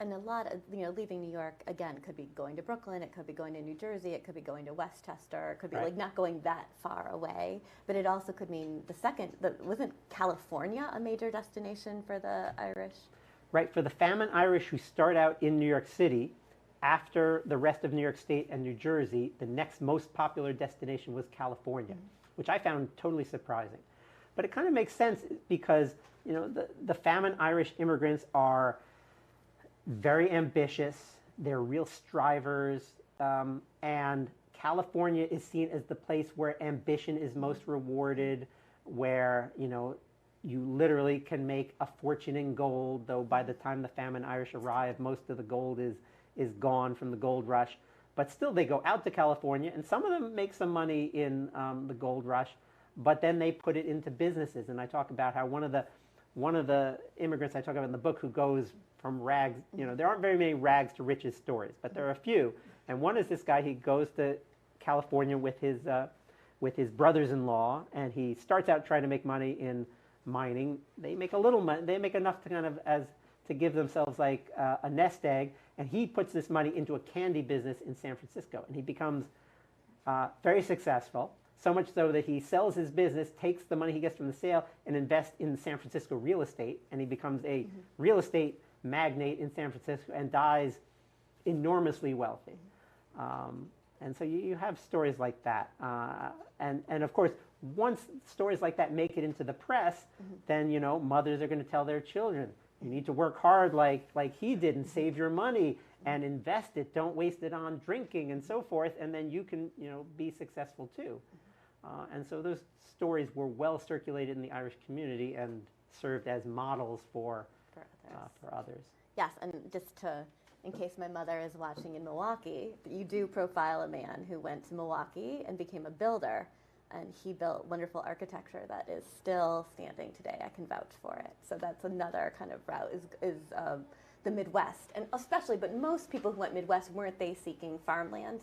And a lot of, leaving New York, again, could be going to Brooklyn, it could be going to New Jersey, it could be going to Westchester, it could be like not going that far away. But it also could mean wasn't California a major destination for the Irish? Right, for the Famine Irish who start out in New York City, after the rest of New York State and New Jersey, the next most popular destination was California, which I found totally surprising. But it kind of makes sense because, the Famine Irish immigrants are very ambitious, they're real strivers, and California is seen as the place where ambition is most rewarded, where, you literally can make a fortune in gold, though by the time the Famine Irish arrive, most of the gold is gone from the gold rush. But still, they go out to California, and some of them make some money in the gold rush, but then they put it into businesses. And I talk about how one of the immigrants I talk about in the book who goes from rags, there aren't very many rags to riches stories, but there are a few. And one is this guy, he goes to California with his brothers-in-law, and he starts out trying to make money in mining. They make a little money, they make enough to give themselves like a nest egg, and he puts this money into a candy business in San Francisco, and he becomes very successful. So much so that he sells his business, takes the money he gets from the sale, and invests in San Francisco real estate, and he becomes a real estate magnate in San Francisco and dies enormously wealthy. And so you have stories like that. And of course, once stories like that make it into the press, then, mothers are going to tell their children, you need to work hard like he did and save your money and invest it. Don't waste it on drinking and so forth. And then you can, be successful too. And so those stories were well circulated in the Irish community and served as models for others. Yes, and in case my mother is watching in Milwaukee, you do profile a man who went to Milwaukee and became a builder, and he built wonderful architecture that is still standing today. I can vouch for it. So that's another kind of route is the Midwest, and especially, but most people who went Midwest, weren't they seeking farmland?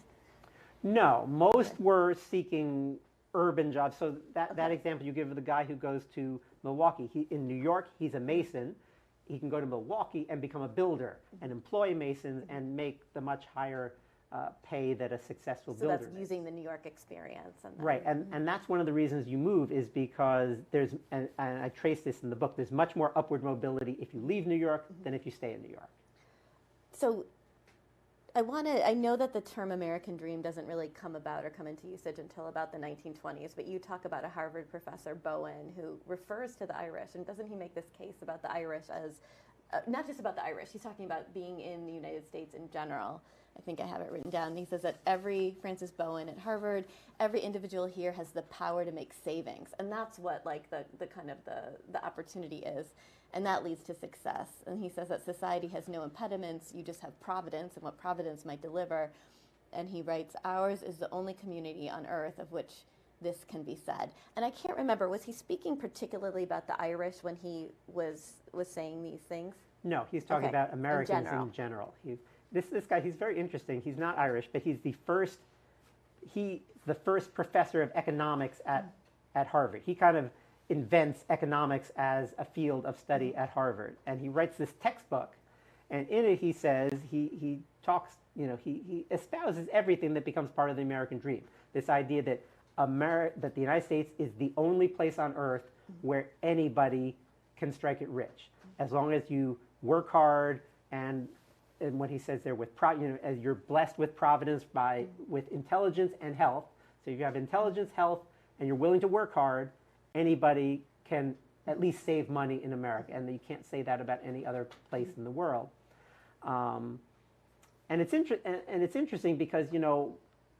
No, most were seeking urban jobs. So that example you give of the guy who goes to Milwaukee, in New York, he's a mason. He can go to Milwaukee and become a builder and employ masons and make the much higher pay that a successful builder So that's using the New York experience. Right, and that's one of the reasons you move is because there's, and I trace this in the book, there's much more upward mobility if you leave New York than if you stay in New York. So I know that the term American Dream doesn't really come about or come into usage until about the 1920s, but you talk about a Harvard professor, Bowen, who refers to the Irish, and doesn't he make this case about the Irish as, not just about the Irish, he's talking about being in the United States in general. I think I have it written down. He says that Francis Bowen at Harvard, every individual here has the power to make savings, and that's what like the kind of the opportunity is. And that leads to success. And he says that society has no impediments, you just have providence and what providence might deliver. And he writes, ours is the only community on earth of which this can be said. And I can't remember, was he speaking particularly about the Irish when he was saying these things? No, he's talking about Americans in general. This guy, he's very interesting. He's not Irish, but he's the first professor of economics at Harvard. He kind of invents economics as a field of study at Harvard. And he writes this textbook, and in it he says, he talks, he espouses everything that becomes part of the American dream. This idea that that the United States is the only place on earth where anybody can strike it rich. As long as you work hard and what he says there, as you're blessed with providence with intelligence and health. So if you have intelligence, health, and you're willing to work hard, anybody can at least save money in America, and you can't say that about any other place in the world. And it's interesting because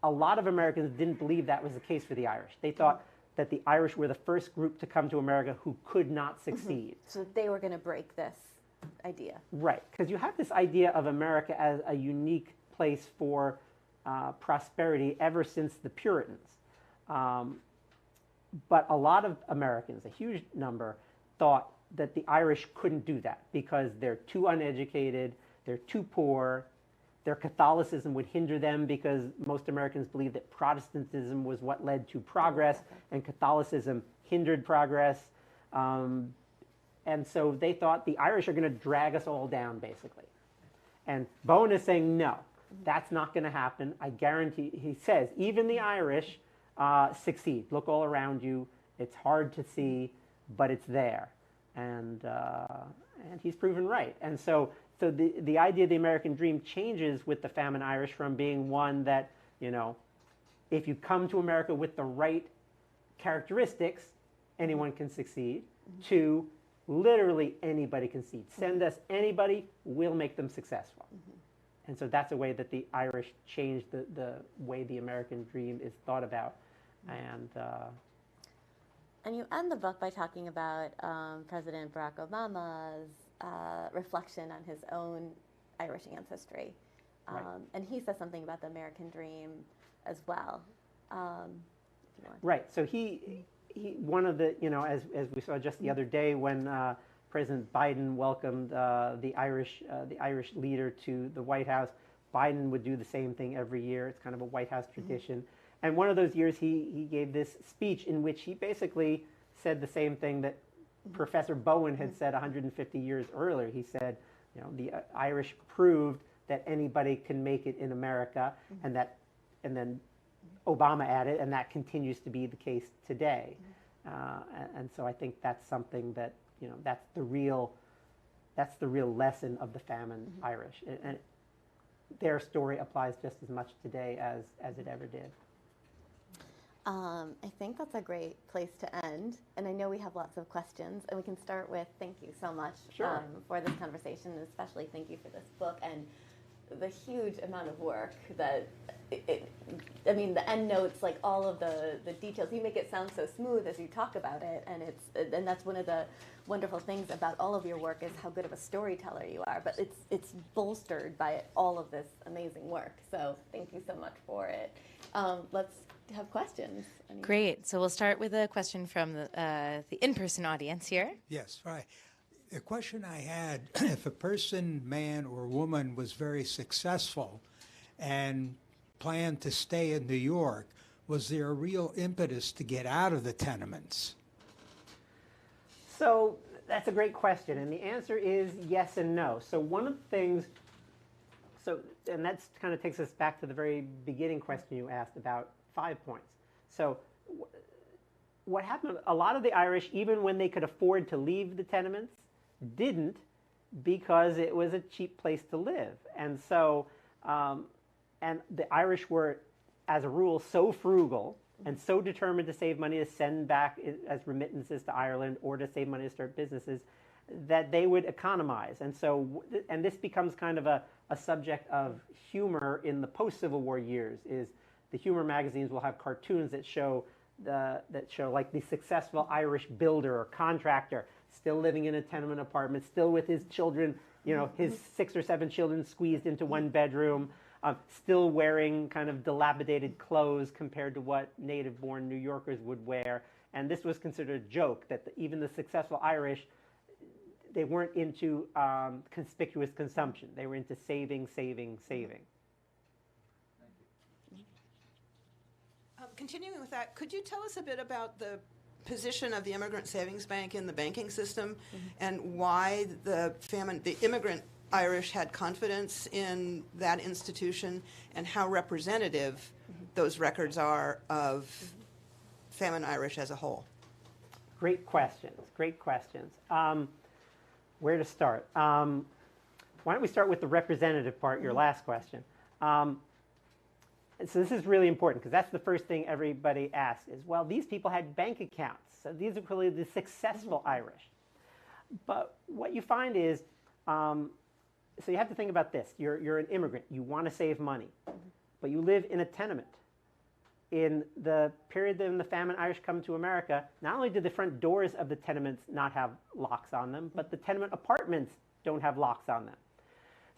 a lot of Americans didn't believe that was the case for the Irish. They thought that the Irish were the first group to come to America who could not succeed. So they were going to break this idea. Right, because you have this idea of America as a unique place for prosperity ever since the Puritans. But a lot of Americans, a huge number, thought that the Irish couldn't do that because they're too uneducated, they're too poor, their Catholicism would hinder them because most Americans believed that Protestantism was what led to progress and Catholicism hindered progress. And so they thought the Irish are going to drag us all down, basically. And Bowen is saying, no, that's not going to happen. I guarantee, he says, even the Irish succeed. Look all around you. It's hard to see, but it's there. And he's proven right. And so the idea of the American dream changes with the Famine Irish from being one that, you know, if you come to America with the right characteristics, anyone can succeed, to literally anybody can succeed. Send us anybody, we'll make them successful. And so that's a way that the Irish changed the way the American dream is thought about. And you end the book by talking about President Barack Obama's reflection on his own Irish ancestry. Right. And he says something about the American dream as well. Right. So he one of the, you know, as we saw just the other day when President Biden welcomed the Irish leader to the White House, Biden would do the same thing every year. It's kind of a White House tradition. And one of those years he gave this speech in which he basically said the same thing that Professor Bowen had said 150 years earlier. He said, you know, the Irish proved that anybody can make it in America, and then Obama added, and that continues to be the case today. And so I think that's something that, you know, that's the real lesson of the Famine Irish. And their story applies just as much today as it ever did. I think that's a great place to end. And I know we have lots of questions, and we can start with thank you so much for this conversation, and especially thank you for this book and the huge amount of work that I mean, the end notes, like all of the details, you make it sound so smooth as you talk about it, and that's one of the wonderful things about all of your work is how good of a storyteller you are. But it's bolstered by all of this amazing work. So thank you so much for it. Let's have questions. Great. So we'll start with a question from the in-person audience here. Yes, right. The question I had, if a person, man or woman, was very successful and planned to stay in New York, was there a real impetus to get out of the tenements? So that's a great question, and the answer is yes and no. So one of the things, and that kind of takes us back to the very beginning question you asked about 5 points. So what happened, a lot of the Irish, even when they could afford to leave the tenements, didn't, because it was a cheap place to live. And so, and the Irish were, as a rule, so frugal and so determined to save money to send back as remittances to Ireland or to save money to start businesses that they would economize. And so, and this becomes kind of a subject of humor in the post-Civil War years, is the humor magazines will have cartoons that show like the successful Irish builder or contractor still living in a tenement apartment, still with his children, you know, his 6 or 7 children squeezed into one bedroom, still wearing kind of dilapidated clothes compared to what native-born New Yorkers would wear. And this was considered a joke, that even the successful Irish, they weren't into conspicuous consumption. They were into saving, saving, saving. Continuing with that, could you tell us a bit about the position of the Immigrant Savings Bank in the banking system and why the immigrant Irish had confidence in that institution, and how representative those records are of Famine Irish as a whole? Great questions, great questions. Where to start? Why don't we start with the representative part, your last question. So this is really important, because that's the first thing everybody asks is, well, these people had bank accounts. So these are clearly the successful Irish. But what you find is, so you have to think about this. You're an immigrant. You want to save money. But you live in a tenement. In the period when the Famine Irish come to America, not only did the front doors of the tenements not have locks on them, but the tenement apartments don't have locks on them.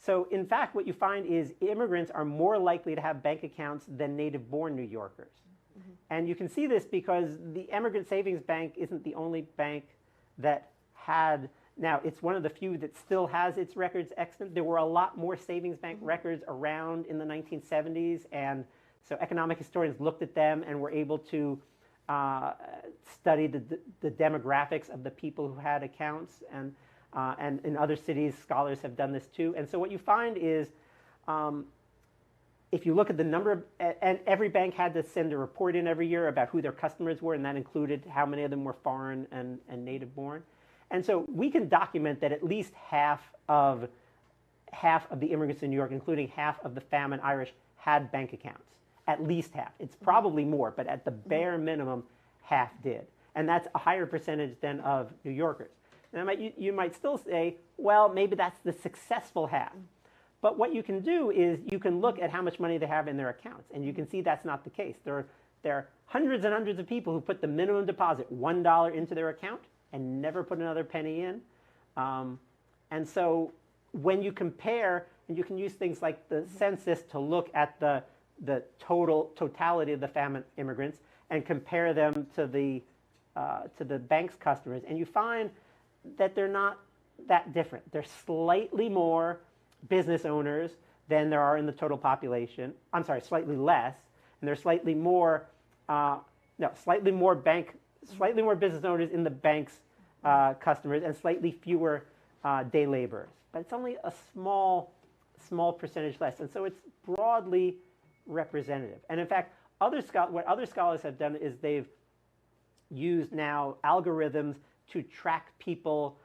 So in fact, what you find is immigrants are more likely to have bank accounts than native-born New Yorkers. And you can see this because the Immigrant Savings Bank isn't the only bank that had, now it's one of the few that still has its records extant. There were a lot more savings bank records around in the 1970s, and so economic historians looked at them and were able to study the demographics of the people who had accounts, and in other cities, scholars have done this too. And so what you find is, if you look at the number, and every bank had to send a report in every year about who their customers were, and that included how many of them were foreign and native-born. And so we can document that at least half of the immigrants in New York, including half of the Famine Irish, had bank accounts. At least half. It's probably more, but at the bare minimum, half did. And that's a higher percentage than of New Yorkers. And you might still say, well, maybe that's the successful half. But what you can do is you can look at how much money they have in their accounts, and you can see that's not the case. There are hundreds and hundreds of people who put the minimum deposit, $1, into their account and never put another penny in. And so when you compare, and you can use things like the census to look at the totality of the famine immigrants and compare them to the bank's customers, and you find that they're not that different. They're slightly more business owners than there are in the total population. I'm sorry, slightly less, and there's slightly more business owners in the bank's customers, and slightly fewer day laborers. But it's only a small percentage less, and so it's broadly representative. And in fact, what other scholars have done is they've used now algorithms to track people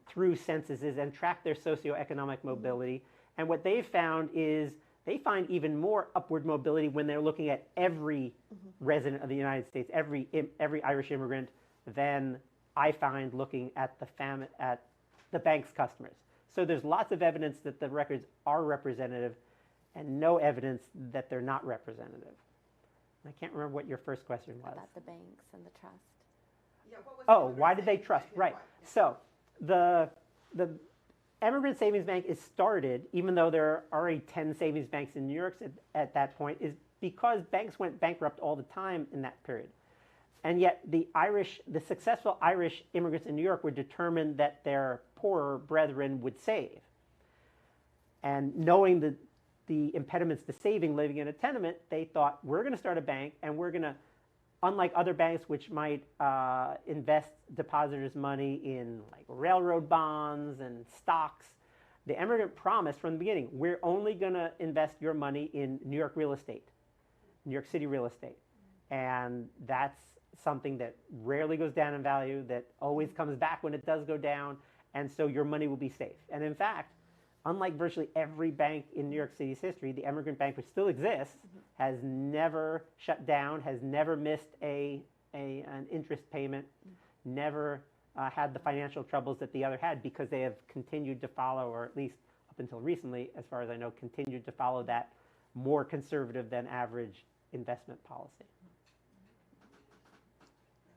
through censuses and track their socioeconomic mobility. And what they've found is they find even more upward mobility when they're looking at every resident of the United States, every Irish immigrant, than I find looking at the bank's customers. So there's lots of evidence that the records are representative and no evidence that they're not representative. I can't remember what your first question was. About the banks and the trust. Yeah, what was Oh, why did they trust? Right. So the Immigrant Savings Bank is started, even though there are already 10 savings banks in New York at that point, is because banks went bankrupt all the time in that period. And yet the successful Irish immigrants in New York were determined that their poorer brethren would save. And knowing the impediments to saving living in a tenement, they thought, we're going to start a bank, and we're going to, unlike other banks which might invest depositors' money in like railroad bonds and stocks, the immigrant promised from the beginning, we're only going to invest your money in New York real estate, New York City real estate. And that's something that rarely goes down in value, that always comes back when it does go down, and so your money will be safe. And in fact, unlike virtually every bank in New York City's history, the Immigrant Bank, which still exists, has never shut down, has never missed an interest payment, never had the financial troubles that the other had, because they have continued to follow, or at least up until recently, as far as I know, continued to follow that more conservative than average investment policy.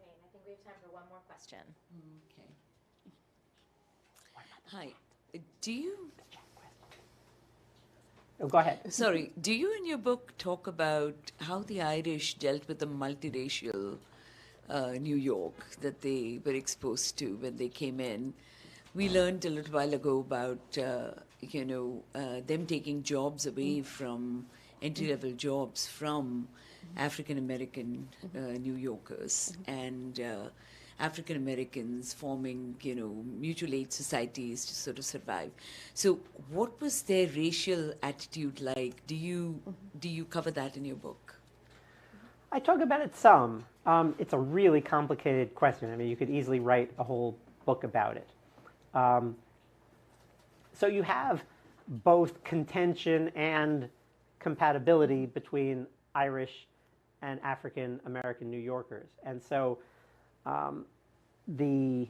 Okay, and I think we have time for one more question. Okay. Hi. Do you... Oh, go ahead. Sorry. Do you in your book talk about how the Irish dealt with the multiracial New York that they were exposed to when they came in? We learned a little while ago about, them taking jobs away from entry-level jobs from African-American New Yorkers, and African-Americans forming, mutual aid societies to sort of survive. So what was their racial attitude like? Do you cover that in your book? I talk about it some. It's a really complicated question. I mean, you could easily write a whole book about it. So you have both contention and compatibility between Irish and African-American New Yorkers. And so the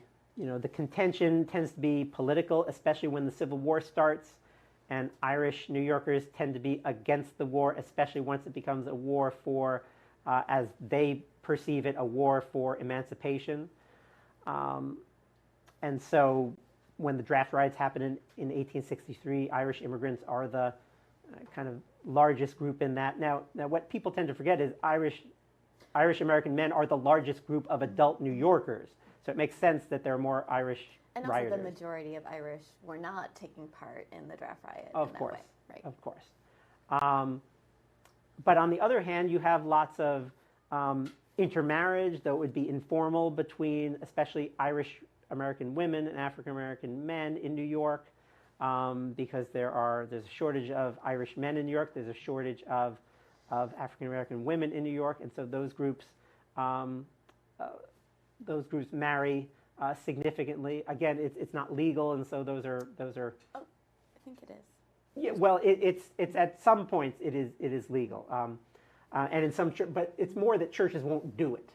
contention tends to be political, especially when the Civil War starts, and Irish New Yorkers tend to be against the war, especially once it becomes a war for, as they perceive it, a war for emancipation. And so when the draft riots happened in 1863, Irish immigrants are the kind of largest group in that. Now, what people tend to forget is Irish American men are the largest group of adult New Yorkers. So it makes sense that there are more Irish And also rioters. the majority of Irish were not taking part in the draft riot Of in course, that way. Right. of course. But on the other hand, you have lots of intermarriage, though it would be informal, between especially Irish American women and African American men in New York, because there's a shortage of Irish men in New York. There's a shortage of African American women in New York, and so those groups marry significantly. Again, it's not legal, and so those are. Oh, I think it is. Yeah, well, it's at some points it is legal, and in some but it's more that churches won't do it,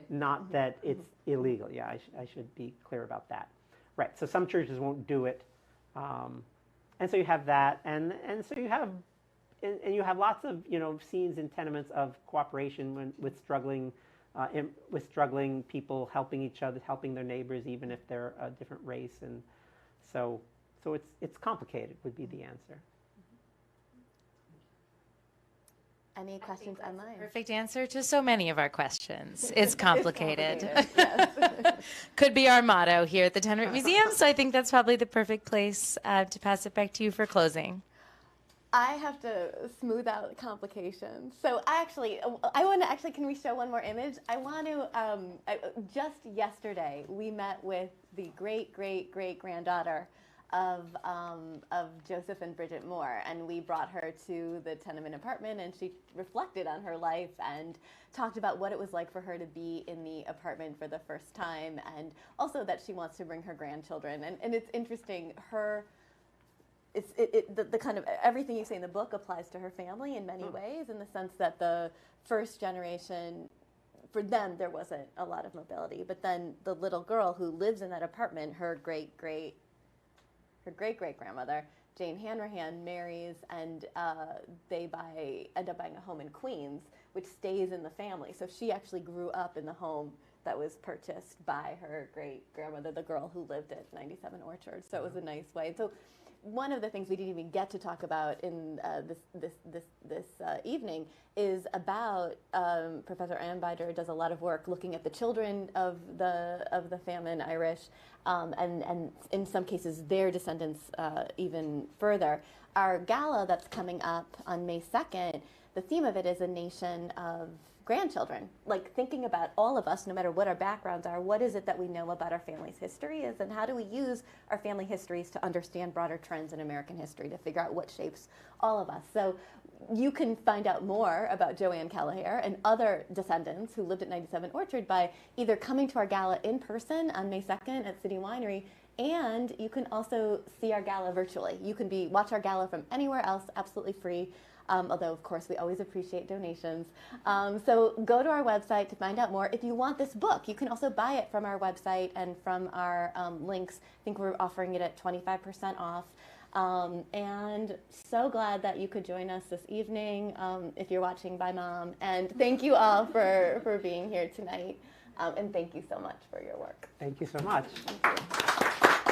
not that it's illegal. Yeah, I should be clear about that. Right. So some churches won't do it, and so you have that, and so you have. And you have lots of scenes in Tenements of cooperation with struggling people helping each other, helping their neighbors, even if they're a different race, and so it's complicated would be the answer. Any questions online? Perfect answer to so many of our questions. It's complicated. Yes. Could be our motto here at the Tenement Museum, so I think that's probably the perfect place to pass it back to you for closing. I have to smooth out complications. So I want to can we show one more image? I want to, just yesterday, we met with the great-great-great-granddaughter of Joseph and Bridget Moore, and we brought her to the Tenement apartment, and she reflected on her life and talked about what it was like for her to be in the apartment for the first time, and also that she wants to bring her grandchildren. And it's interesting, the kind of everything you say in the book applies to her family in many ways, in the sense that the first generation, for them, there wasn't a lot of mobility. But then the little girl who lives in that apartment, her great-great-grandmother, Jane Hanrahan, marries, and they end up buying a home in Queens, which stays in the family. So she actually grew up in the home that was purchased by her great-grandmother, the girl who lived at 97 Orchard. So it was a nice way. So one of the things we didn't even get to talk about in this evening is about Professor Anbinder does a lot of work looking at the children of the Famine Irish, and in some cases their descendants even further. Our gala that's coming up on May 2nd, the theme of it is a nation of grandchildren, like thinking about all of us, no matter what our backgrounds are, what is it that we know about our family's history is, and how do we use our family histories to understand broader trends in American history, to figure out what shapes all of us. So you can find out more about Joanne Callagher and other descendants who lived at 97 Orchard by either coming to our gala in person on May 2nd at City Winery, and you can also see our gala virtually. You can watch our gala from anywhere else, absolutely free. Although, of course, we always appreciate donations. So go to our website to find out more. If you want this book, you can also buy it from our website and from our links. I think we're offering it at 25% off. And so glad that you could join us this evening. If you're watching, bye, Mom. And thank you all for being here tonight. And thank you so much for your work. Thank you so much. Thank you.